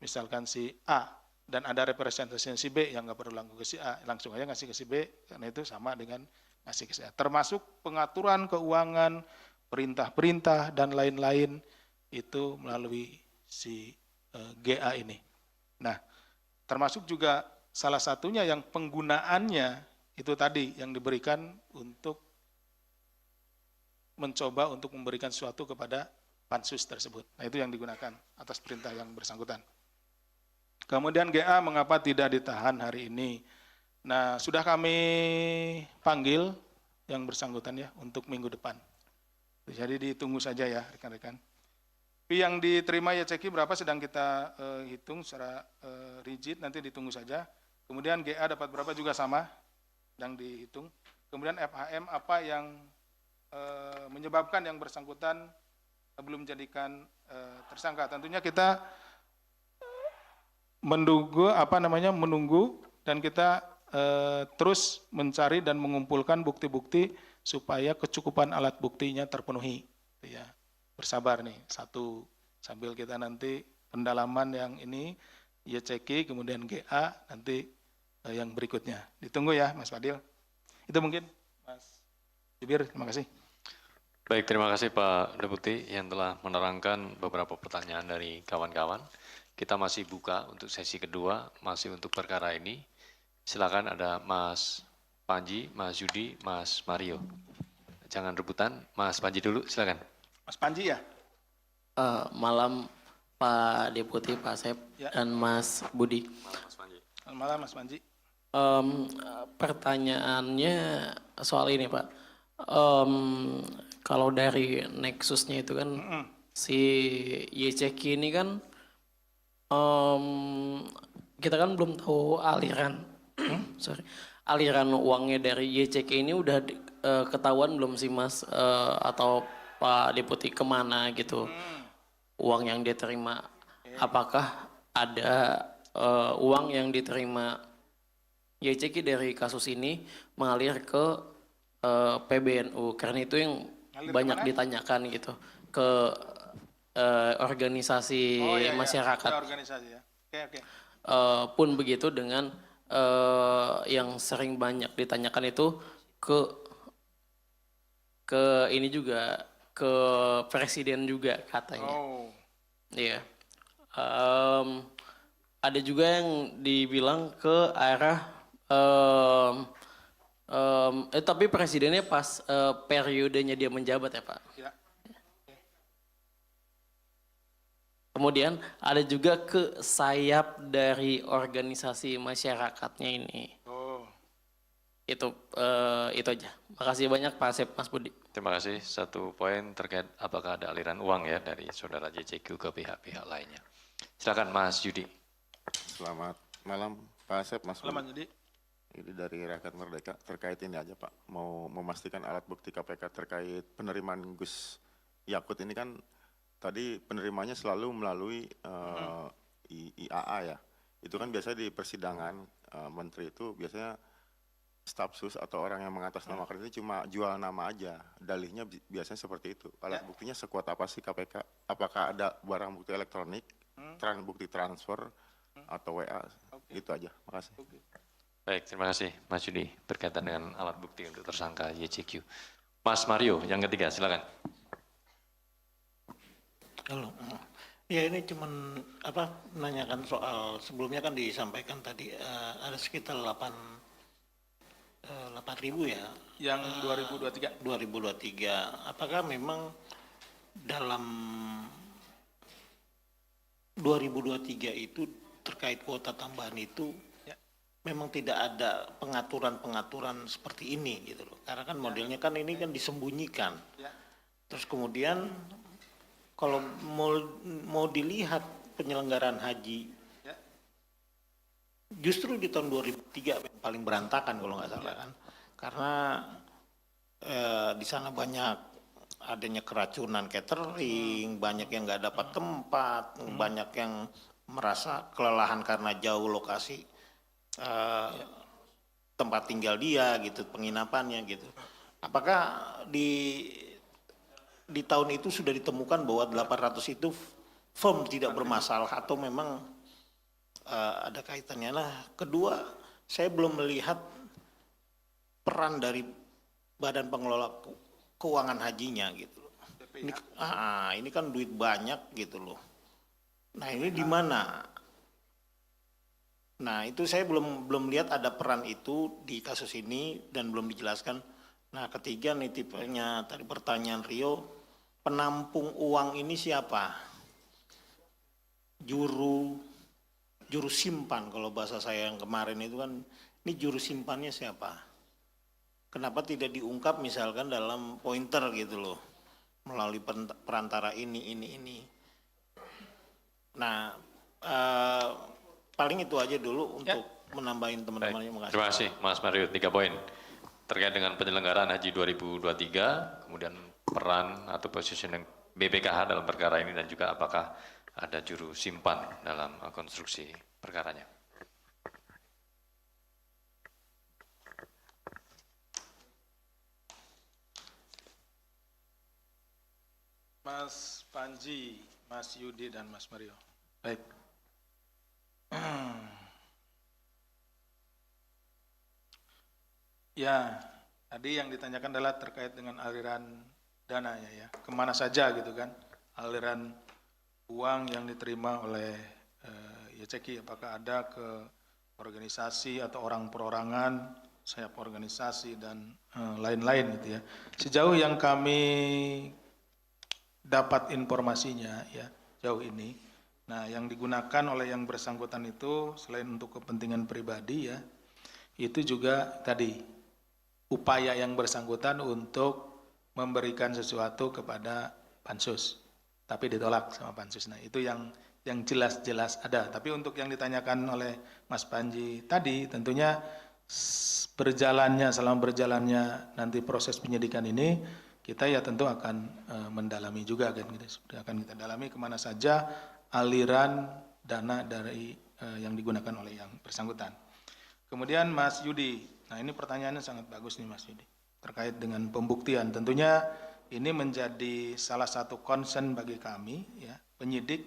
misalkan si A dan ada representasi si B yang nggak perlu langsung ke si A, langsung aja ngasih ke si B, karena itu sama dengan ngasih ke si A. Termasuk pengaturan keuangan, perintah-perintah dan lain-lain itu melalui si GA ini. Nah, termasuk juga salah satunya yang penggunaannya itu tadi yang diberikan untuk mencoba untuk memberikan sesuatu kepada pansus tersebut. Nah, itu yang digunakan atas perintah yang bersangkutan. Kemudian GA mengapa tidak ditahan hari ini? Nah, sudah kami panggil yang bersangkutan ya untuk minggu depan. Jadi ditunggu saja ya rekan-rekan. Fee yang diterima YCKI berapa sedang kita hitung secara rigid, nanti ditunggu saja. Kemudian GA dapat berapa juga sama, yang dihitung. Kemudian FHM apa yang menyebabkan yang bersangkutan belum jadikan tersangka. Tentunya kita menunggu dan kita terus mencari dan mengumpulkan bukti-bukti supaya kecukupan alat buktinya terpenuhi. Ya, bersabar nih, satu sambil kita nanti pendalaman yang ini YCKI kemudian GA nanti yang berikutnya. Ditunggu ya Mas Fadil. Itu mungkin Mas Jubir, terima kasih. Baik, terima kasih Pak Deputi yang telah menerangkan beberapa pertanyaan dari kawan-kawan. Kita masih buka untuk sesi kedua, masih untuk perkara ini. Silakan ada Mas Panji, Mas Yudi, Mas Mario. Jangan rebutan, Mas Panji dulu, silakan. Mas Panji ya? Malam Pak Deputi, Pak Asep, Ya. dan Mas Budi. Selamat malam Mas Panji. Pertanyaannya soal ini Pak. Kalau dari Nexusnya itu kan si YCQ ini kan kita kan belum tahu aliran aliran uangnya dari YCQ ini udah ketahuan belum sih Mas atau Pak Deputi kemana gitu uang yang diterima? Apakah ada uang yang diterima YCQ dari kasus ini mengalir ke PBNU? Karena itu yang Ngalir banyak kemana? ditanyakan gitu ke organisasi Iya, masyarakat. Ke organisasi ya. Oke. Pun begitu dengan yang sering banyak ditanyakan itu ke ini juga ke presiden juga katanya. Oh. Iya. Ada juga yang dibilang ke arah tapi presidennya pas periodenya dia menjabat ya Pak. Ya. Kemudian ada juga ke sayap dari organisasi masyarakatnya ini. Oh. Itu aja. Makasih banyak Pak Asep, Mas Budi. Terima kasih. Satu poin terkait apakah ada aliran uang ya dari saudara JCQ ke pihak-pihak lainnya. Silakan Mas Yudi. Selamat malam Pak Asep, Mas Selamat Budi. jadi. Ini dari Rakyat Merdeka terkait ini aja Pak. Mau memastikan alat bukti KPK terkait penerimaan Gus Yakut ini kan tadi penerimanya selalu melalui IAA ya. Itu kan biasanya di persidangan menteri itu biasanya staf sus atau orang yang mengatasnamakan itu cuma jual nama aja. Dalihnya biasanya seperti itu. Alat buktinya sekuat apa sih KPK? Apakah ada barang bukti elektronik, bukti transfer atau WA? Gitu aja. Makasih. Baik, terima kasih Mas Yudi berkaitan dengan alat bukti untuk tersangka YCQ. Mas Mario, yang ketiga, silakan. Halo. Ya ini cuman menanyakan soal sebelumnya kan disampaikan tadi ada sekitar 8.000 ya. Yang 2023. 2023. Apakah memang dalam 2023 itu terkait kuota tambahan itu memang tidak ada pengaturan-pengaturan seperti ini gitu loh. Karena kan modelnya kan ini kan disembunyikan. Terus kemudian kalau mau dilihat penyelenggaraan haji, justru di tahun 2003 yang paling berantakan kalau nggak salah kan, karena di sana banyak adanya keracunan catering, banyak yang nggak dapat tempat, banyak yang merasa kelelahan karena jauh lokasi tempat tinggal dia gitu, penginapannya gitu. Apakah di tahun itu sudah ditemukan bahwa 800 itu firm tidak bermasalah atau memang ada kaitannya? Nah, kedua, saya belum melihat peran dari Badan Pengelola Keuangan Hajinya gitu loh. Ini kan duit banyak gitu loh. Nah, ini di mana? Nah, itu saya belum lihat ada peran itu di kasus ini dan belum dijelaskan. Nah, ketiga nih tipenya tadi pertanyaan Rio, penampung uang ini siapa? Juru simpan, kalau bahasa saya yang kemarin itu kan, ini juru simpannya siapa? Kenapa tidak diungkap misalkan dalam pointer gitu loh, melalui perantara ini. Nah, paling itu aja dulu untuk menambahin teman-temannya. Makasih. Terima kasih Mas Mario, 3 poin. Terkait dengan penyelenggaraan haji 2023, kemudian peran atau positioning BPKH dalam perkara ini dan juga apakah ada juru simpan dalam konstruksi perkaranya. Mas Panji, Mas Yudi, dan Mas Mario. Baik. Ya, tadi yang ditanyakan adalah terkait dengan aliran dananya ya. Kemana saja gitu kan aliran uang yang diterima oleh YCQ, apakah ada ke organisasi atau orang perorangan, sayap organisasi dan lain-lain gitu ya. Sejauh yang kami dapat informasinya ya jauh ini. Nah, yang digunakan oleh yang bersangkutan itu selain untuk kepentingan pribadi ya, itu juga tadi upaya yang bersangkutan untuk memberikan sesuatu kepada pansus, tapi ditolak sama pansus. Nah, itu yang jelas-jelas ada. Tapi untuk yang ditanyakan oleh Mas Panji tadi, tentunya selama berjalannya nanti proses penyidikan ini, kita ya tentu akan mendalami juga kan, akan kita dalami kemana saja aliran dana dari yang digunakan oleh yang bersangkutan. Kemudian Mas Yudi, nah ini pertanyaannya sangat bagus nih Mas Yudi, terkait dengan pembuktian. Tentunya ini menjadi salah satu concern bagi kami ya, penyidik.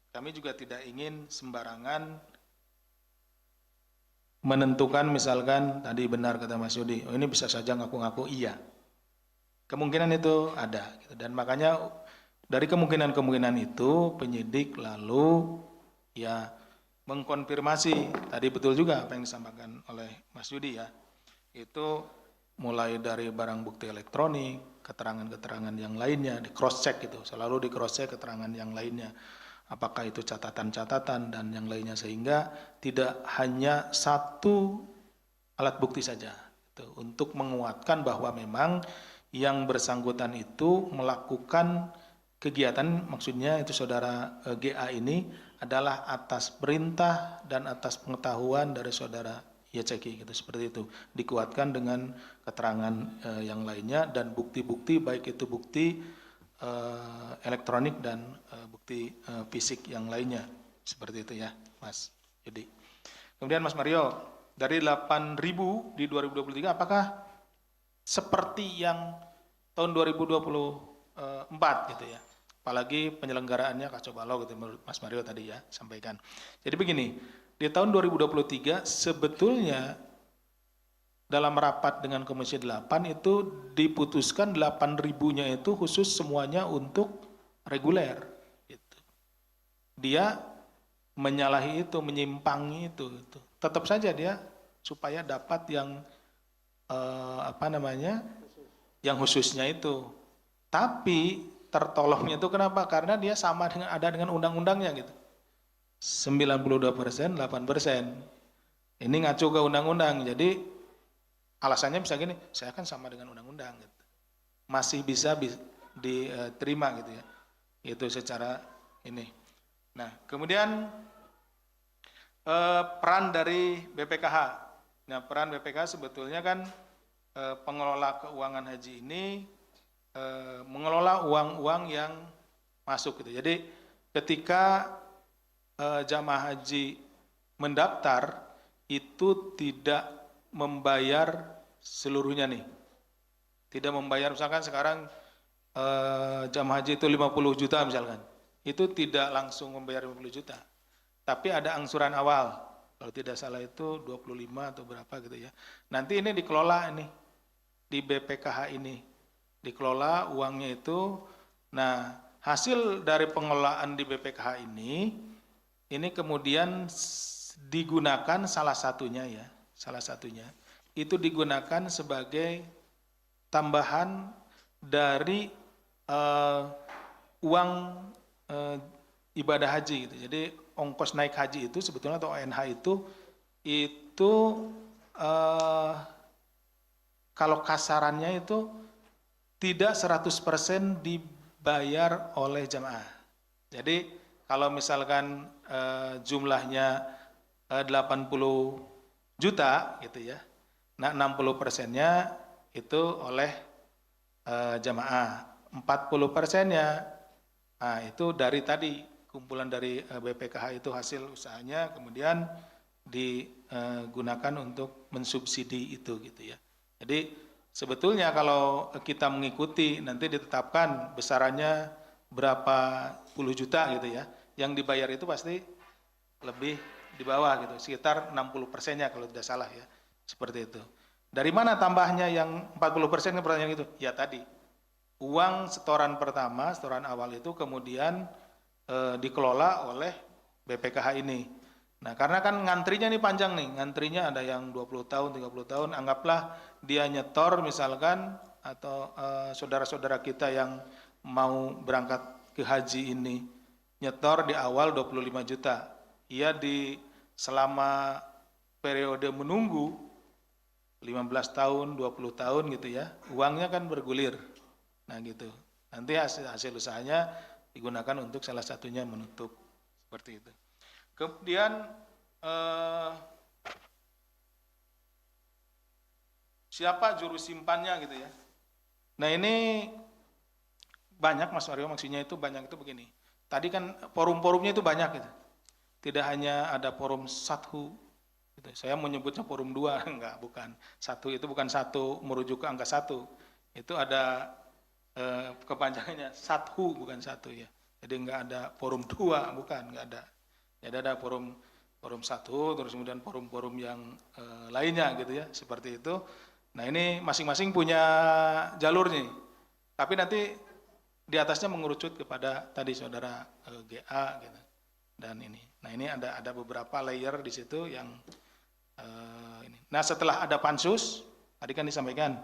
Kami juga tidak ingin sembarangan menentukan, misalkan tadi benar kata Mas Yudi, oh ini bisa saja ngaku-ngaku iya. Kemungkinan itu ada gitu. Dan makanya dari kemungkinan-kemungkinan itu penyidik lalu ya mengkonfirmasi, tadi betul juga apa yang disampaikan oleh Mas Yudi ya, itu mulai dari barang bukti elektronik, keterangan-keterangan yang lainnya, di cross check gitu, selalu di cross check keterangan yang lainnya, apakah itu catatan-catatan dan yang lainnya, sehingga tidak hanya satu alat bukti saja gitu, untuk menguatkan bahwa memang yang bersangkutan itu melakukan kegiatan, maksudnya itu saudara GA ini adalah atas perintah dan atas pengetahuan dari saudara YCK gitu, seperti itu, dikuatkan dengan keterangan yang lainnya dan bukti-bukti, baik itu bukti elektronik dan bukti fisik yang lainnya, seperti itu ya Mas Yudi. Kemudian Mas Mario, dari 8.000 di 2023 apakah seperti yang tahun 2024 gitu ya, apalagi penyelenggaraannya kacau balau gitu menurut Mas Mario tadi ya sampaikan. Jadi begini, di tahun 2023 sebetulnya dalam rapat dengan Komisi 8 itu diputuskan 8.000-nya itu khusus semuanya untuk reguler gitu. Dia menyalahi itu, menyimpangi itu. Tetap saja dia supaya dapat yang yang khususnya itu. Tapi tertolongnya itu kenapa? Karena dia sama dengan ada dengan undang-undangnya gitu. 92%, 8%. Ini ngacu ke undang-undang. Jadi alasannya bisa gini, saya kan sama dengan undang-undang gitu. Masih bisa diterima gitu ya. Itu secara ini. Nah, kemudian peran dari BPKH. Nah, peran BPKH sebetulnya kan pengelola keuangan haji ini mengelola uang-uang yang masuk gitu. Jadi ketika jamaah haji mendaftar itu tidak membayar seluruhnya nih. Tidak membayar, misalkan sekarang jamaah haji itu 50 juta misalkan. Itu tidak langsung membayar 50 juta. Tapi ada angsuran awal. Kalau tidak salah itu 25 atau berapa gitu ya. Nanti ini dikelola ini di BPKH ini. Dikelola uangnya itu. Nah, hasil dari pengelolaan di BPKH ini kemudian digunakan salah satunya itu digunakan sebagai tambahan dari uang ibadah haji gitu. Jadi ongkos naik haji itu sebetulnya atau ONH itu kalau kasarannya itu tidak 100% dibayar oleh jamaah. Jadi kalau misalkan jumlahnya 80 juta gitu ya, nah 60%-nya itu oleh jamaah, 40%-nya nah itu dari tadi kumpulan dari BPKH itu hasil usahanya kemudian digunakan untuk mensubsidi itu gitu ya. Jadi sebetulnya kalau kita mengikuti nanti ditetapkan besarannya berapa puluh juta gitu ya, yang dibayar itu pasti lebih di bawah gitu, sekitar 60%-nya kalau tidak salah ya, seperti itu. Dari mana tambahnya yang 40% pertanyaan itu? Ya tadi, uang setoran pertama, setoran awal itu kemudian dikelola oleh BPKH ini. Nah karena kan ngantrinya nih panjang nih, ngantrinya ada yang 20 tahun, 30 tahun, anggaplah dia nyetor misalkan atau saudara-saudara kita yang mau berangkat ke haji ini nyetor di awal 25 juta. Ia selama periode menunggu 15 tahun, 20 tahun gitu ya, uangnya kan bergulir. Nah gitu. Nanti hasil usahanya digunakan untuk salah satunya menutup seperti itu. Kemudian siapa juru simpannya gitu ya. Nah ini banyak Mas Mario, maksudnya itu banyak itu begini. Tadi kan forum-forumnya itu banyak gitu. Tidak hanya ada forum Sathu, gitu. Saya menyebutnya forum 2, enggak, bukan. Satu itu bukan satu merujuk ke angka 1. Itu ada kepanjangannya Sathu, bukan satu ya. Jadi enggak ada forum 2, bukan, enggak ada. Jadi ada forum Sathu, terus kemudian forum-forum yang lainnya gitu ya, seperti itu. Nah ini masing-masing punya jalurnya. Tapi nanti di atasnya mengerucut kepada tadi saudara GA gitu. Dan ini. Nah ini ada beberapa layer di situ yang ini. Nah setelah ada pansus, tadi kan disampaikan,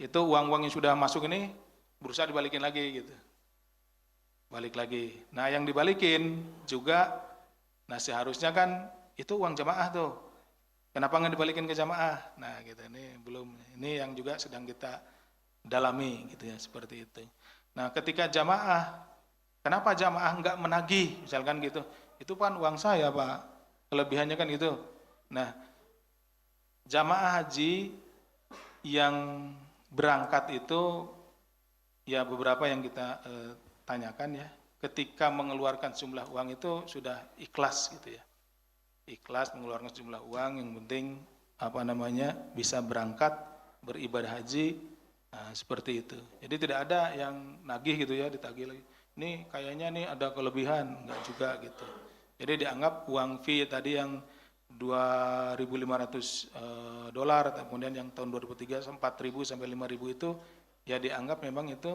itu uang-uang yang sudah masuk ini berusaha dibalikin lagi gitu. Balik lagi. Nah yang dibalikin juga, nah seharusnya kan itu uang jamaah tuh. Kenapa nggak dibalikin ke jamaah? Nah gitu, ini belum. Ini yang juga sedang kita dalami gitu ya, seperti itu. Nah ketika jamaah, kenapa jamaah nggak menagih, misalkan gitu, itu kan uang saya Pak, kelebihannya kan gitu. Nah jamaah haji yang berangkat itu, ya beberapa yang kita tanyakan ya, ketika mengeluarkan jumlah uang itu sudah ikhlas gitu ya. Ikhlas mengeluarkan sejumlah uang, yang penting bisa berangkat beribadah haji, nah, seperti itu. Jadi tidak ada yang nagih gitu ya, ditagih lagi. Ini kayaknya nih ada kelebihan, enggak juga gitu. Jadi dianggap uang fee tadi yang $2.500, kemudian yang tahun 2003 4.000 sampai 5.000 itu ya dianggap memang itu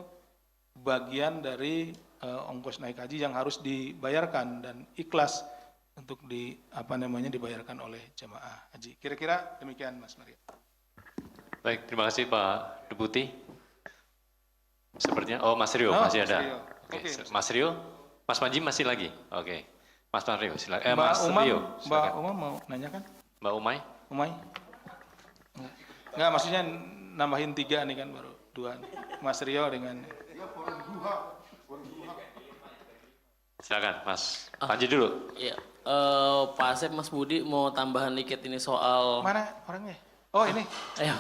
bagian dari ongkos naik haji yang harus dibayarkan dan ikhlas untuk dibayarkan oleh jamaah haji. Kira-kira demikian Mas Mario. Baik, terima kasih Pak Deputi. Sepertinya, Mas Rio masih ada. Rio. Oke, Oke, Mas Rio, Mas Manji masih lagi. Oke, Mas Rio, silakan. Mbak Mas Umam, Rio, Mbak silakan. Umam mau nanya kan? Mbak Umay. Umay? Enggak, maksudnya nambahin 3 nih kan, baru 2 nih. Mas Rio dengan... Silakan Mas Panji dulu. Iya. Pak Asep, Mas Budi mau tambahan dikit ini soal. Mana orangnya? Oh ini. Ayo,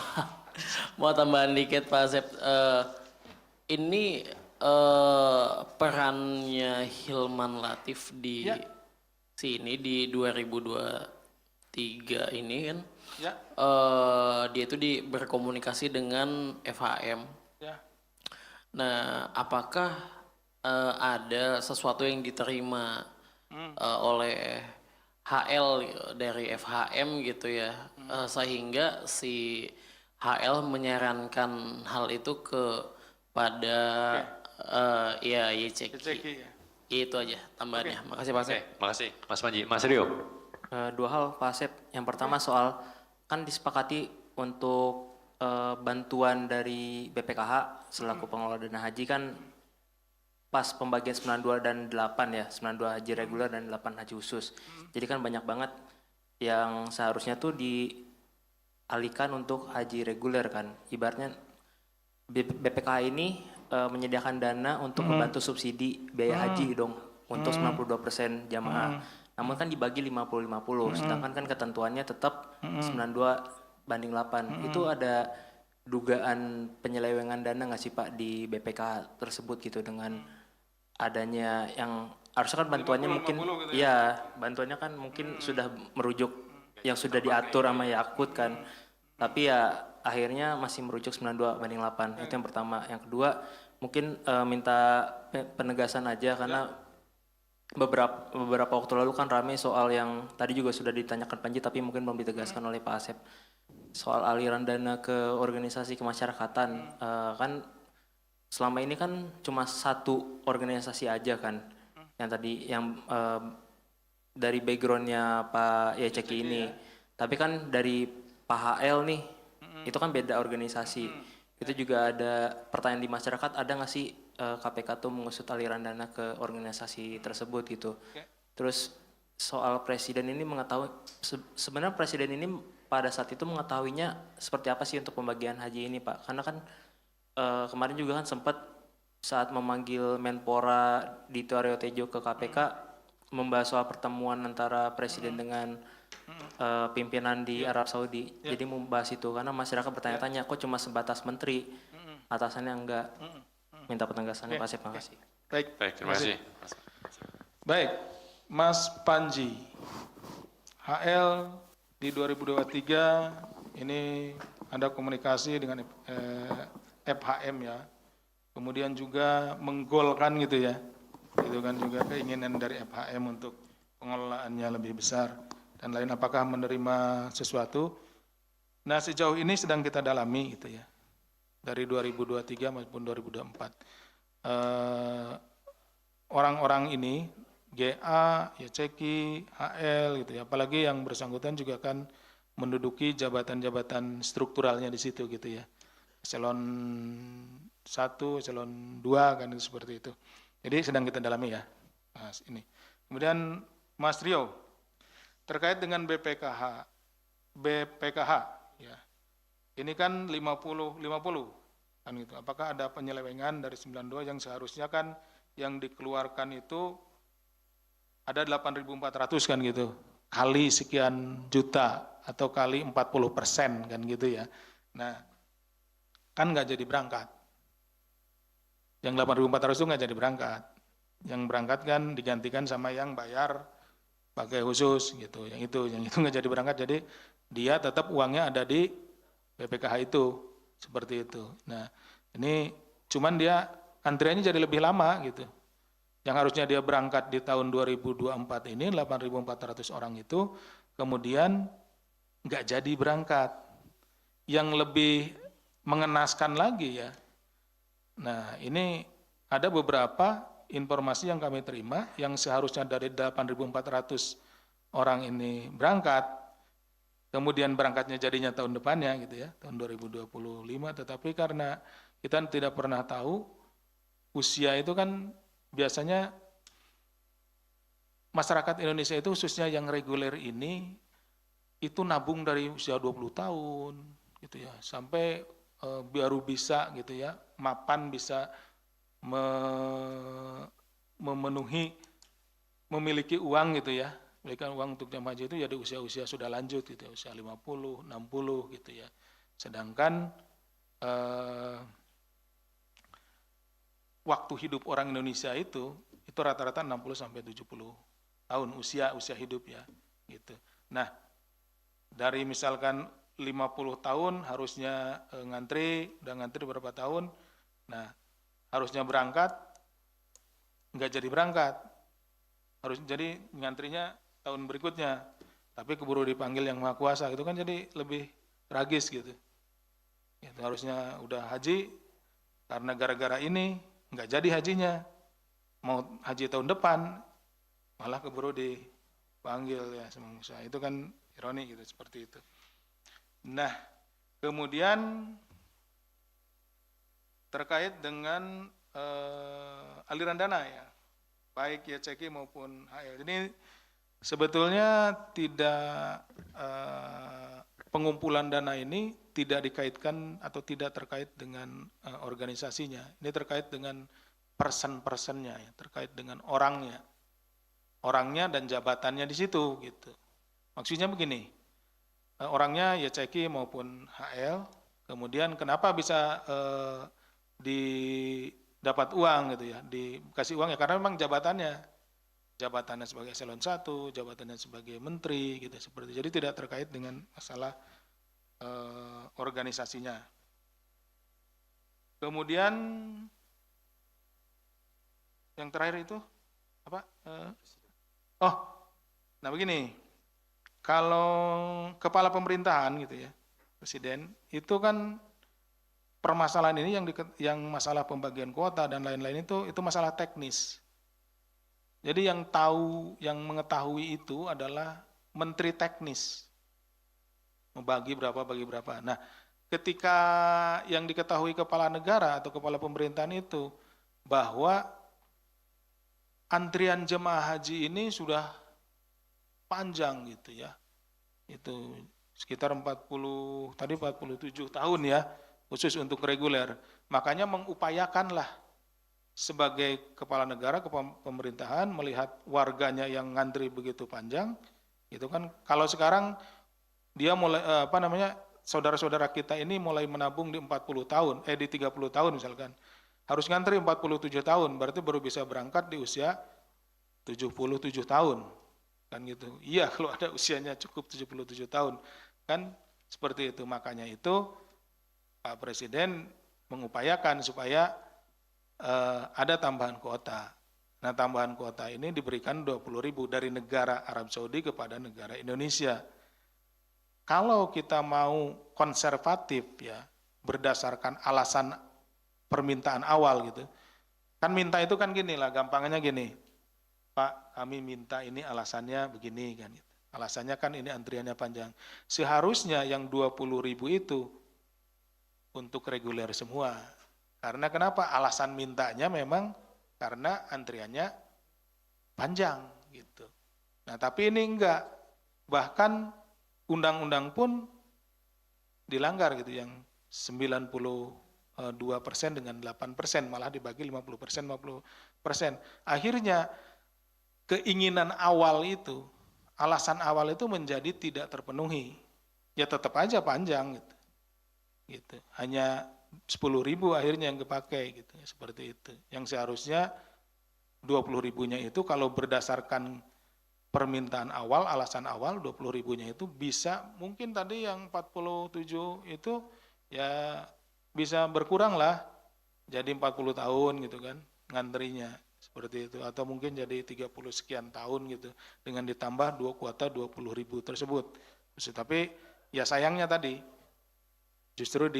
mau tambahan dikit Pak Asep. Ini perannya Hilman Latif di sini di 2023 ini kan. Ya. Dia itu berkomunikasi dengan FHM. Ya. Nah, apakah ada sesuatu yang diterima oleh HL dari FHM gitu ya, sehingga si HL menyarankan hal itu kepada ya YCK. ya. Itu aja tambahannya. Makasih Pak Asep. Oke, makasih Mas Panji. Mas Rio. 2 hal Pak Asep. Yang pertama soal kan disepakati untuk bantuan dari BPKH selaku pengelola dana haji kan pas pembagian 92 dan 8 ya, 92 haji reguler dan 8 haji khusus. Jadi kan banyak banget yang seharusnya tuh dialihkan untuk haji reguler kan. Ibaratnya BPKH ini menyediakan dana untuk membantu subsidi biaya haji dong untuk 92% jamaah. Namun kan dibagi 50-50, sedangkan kan ketentuannya tetap 92 banding 8. Itu ada dugaan penyelewengan dana nggak sih Pak di BPKH tersebut gitu dengan adanya yang harusnya kan bantuannya 50, mungkin 50 gitu ya bantuannya kan mungkin sudah merujuk yang sudah diatur sama Yakut kan, tapi ya akhirnya masih merujuk 92 banding 8. Itu yang pertama. Yang kedua mungkin minta penegasan aja karena beberapa waktu lalu kan ramai soal yang tadi juga sudah ditanyakan Panji tapi mungkin belum ditegaskan oleh Pak Asep soal aliran dana ke organisasi kemasyarakatan. Kan selama ini kan cuma satu organisasi aja kan yang tadi yang dari backgroundnya Pak YCK ini, tapi kan dari Pak HL nih itu kan beda organisasi. Itu juga ada pertanyaan di masyarakat, ada nggak sih KPK tuh mengusut aliran dana ke organisasi tersebut gitu. Terus soal presiden ini mengetahui, sebenarnya presiden ini pada saat itu mengetahuinya seperti apa sih untuk pembagian haji ini Pak? Karena kan kemarin juga kan sempat saat memanggil Menpora Dito Aryo Tejo ke KPK membahas soal pertemuan antara presiden dengan pimpinan di Arab Saudi. Jadi membahas itu karena masyarakat bertanya-tanya kok cuma sebatas menteri, atasannya enggak. Minta penegasannya Pak Asep, makasih. Baik, Terima kasih. baik. Mas Panji, HL di 2023 ini ada komunikasi dengan FHM ya, kemudian juga menggolkan gitu ya, itu kan juga keinginan dari FHM untuk pengelolaannya lebih besar dan lain. Apakah menerima sesuatu? Nah sejauh ini sedang kita dalami gitu ya, dari 2023 maupun 2024. Orang-orang ini GA, YCK, HL gitu ya, apalagi yang bersangkutan juga kan menduduki jabatan-jabatan strukturalnya di situ gitu ya. Eselon 1, eselon 2 kan itu seperti itu. Jadi sedang kita dalami ya. Mas ini. Kemudian Mas Rio terkait dengan BPKH ya. Ini kan 50 kan gitu. Apakah ada penyelewengan dari 92 yang seharusnya kan yang dikeluarkan itu ada 8.400 kan gitu. Kali sekian juta atau kali 40% kan gitu ya. Nah, kan nggak jadi berangkat. Yang 8.400 itu nggak jadi berangkat. Yang berangkat kan digantikan sama yang bayar pakai khusus gitu. Yang itu nggak jadi berangkat. Jadi dia tetap uangnya ada di BPKH itu seperti itu. Nah, ini cuman dia antriannya jadi lebih lama gitu. Yang harusnya dia berangkat di tahun 2024 ini 8.400 orang itu kemudian nggak jadi berangkat. Yang lebih mengenaskan lagi ya. Nah, ini ada beberapa informasi yang kami terima yang seharusnya dari 8.400 orang ini berangkat, kemudian berangkatnya jadinya tahun depannya gitu ya, tahun 2025, tetapi karena kita tidak pernah tahu usia itu kan biasanya masyarakat Indonesia itu khususnya yang reguler ini itu nabung dari usia 20 tahun gitu ya, sampai baru bisa gitu ya, mapan bisa memenuhi, memiliki uang gitu ya, berikan uang untuk jamaah haji itu ya di usia-usia sudah lanjut gitu ya, usia 50, 60 gitu ya. Sedangkan waktu hidup orang Indonesia itu rata-rata 60 sampai 70 tahun usia hidup ya gitu. Nah, dari misalkan 50 tahun harusnya udah ngantri berapa tahun, nah harusnya berangkat, nggak jadi berangkat, harus jadi ngantrinya tahun berikutnya, tapi keburu dipanggil yang maha kuasa, itu kan jadi lebih tragis gitu. Itu harusnya udah haji, karena gara-gara ini nggak jadi hajinya, mau haji tahun depan, malah keburu dipanggil ya sama usaha, itu kan ironi gitu, seperti itu. Nah, kemudian terkait dengan aliran dana ya, baik YCK maupun HL. Ini sebetulnya tidak pengumpulan dana ini tidak dikaitkan atau tidak terkait dengan organisasinya. Ini terkait dengan person-personnya ya, terkait dengan orangnya dan jabatannya di situ gitu. Maksudnya begini, orangnya YCK maupun HL, kemudian kenapa bisa dapat uang gitu ya, dikasih uang ya karena memang jabatannya sebagai eselon 1, jabatannya sebagai menteri gitu seperti. Jadi tidak terkait dengan masalah organisasinya. Kemudian yang terakhir itu apa? Nah begini, kalau kepala pemerintahan gitu ya, presiden itu kan permasalahan ini yang masalah pembagian kuota dan lain-lain itu masalah teknis. Jadi yang mengetahui itu adalah menteri teknis. Bagi berapa. Nah, ketika yang diketahui kepala negara atau kepala pemerintahan itu bahwa antrian jemaah haji ini sudah panjang gitu ya. Itu sekitar 47 tahun ya, khusus untuk reguler. Makanya mengupayakanlah sebagai kepala negara, kepala pemerintahan melihat warganya yang ngantri begitu panjang, itu kan kalau sekarang dia mulai saudara-saudara kita ini mulai menabung di 40 tahun, di 30 tahun misalkan. Harus ngantri 47 tahun, berarti baru bisa berangkat di usia 77 tahun. Kan gitu. Iya, kalau ada usianya cukup 77 tahun. Kan seperti itu. Makanya itu Pak Presiden mengupayakan supaya ada tambahan kuota. Nah, tambahan kuota ini diberikan 20.000 dari negara Arab Saudi kepada negara Indonesia. Kalau kita mau konservatif ya, berdasarkan alasan permintaan awal gitu. Kan minta itu kan gini lah, gampangnya gini. Pak, kami minta ini alasannya begini kan gitu. Alasannya kan ini antriannya panjang. Seharusnya yang 20.000 itu untuk reguler semua. Karena kenapa? Alasan mintanya memang karena antriannya panjang gitu. Nah, tapi ini enggak. Bahkan undang-undang pun dilanggar gitu, yang 92% dengan 8%, malah dibagi 50%, 50%. Akhirnya keinginan awal itu, alasan awal itu menjadi tidak terpenuhi. Ya tetap aja panjang gitu. Gitu. Hanya 10.000 akhirnya yang dipakai gitu, seperti itu. Yang seharusnya 20.000-nya itu kalau berdasarkan permintaan awal, alasan awal 20.000-nya itu bisa, mungkin tadi yang 47 itu ya bisa berkurang lah, jadi 40 tahun gitu kan ngantrinya, seperti itu, atau mungkin jadi 30 sekian tahun gitu dengan ditambah kuota 20.000 tersebut. Tapi ya sayangnya tadi justru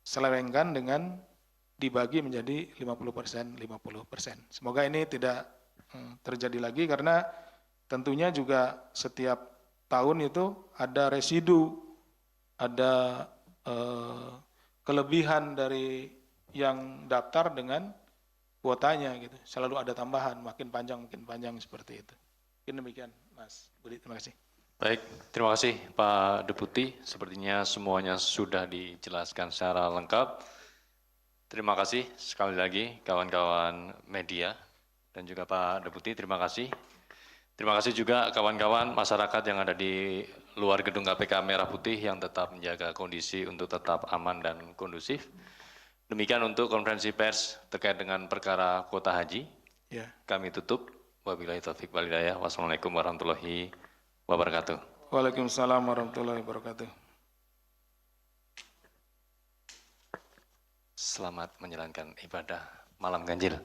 selewengkan dengan dibagi menjadi 50%, 50%. Semoga ini tidak terjadi lagi, karena tentunya juga setiap tahun itu ada residu, ada kelebihan dari yang daftar dengan kuotanya gitu. Selalu ada tambahan, makin panjang seperti itu. Mungkin demikian, Mas Budi. Terima kasih. Baik, terima kasih Pak Deputi. Sepertinya semuanya sudah dijelaskan secara lengkap. Terima kasih sekali lagi kawan-kawan media dan juga Pak Deputi, terima kasih. Terima kasih juga kawan-kawan masyarakat yang ada di luar gedung KPK Merah Putih yang tetap menjaga kondisi untuk tetap aman dan kondusif. Demikian untuk konferensi pers terkait dengan perkara kuota haji. Ya. Kami tutup. Wabillahi taufiq wal hidayah. Wassalamualaikum warahmatullahi wabarakatuh. Waalaikumsalam warahmatullahi wabarakatuh. Selamat menjalankan ibadah malam ganjil.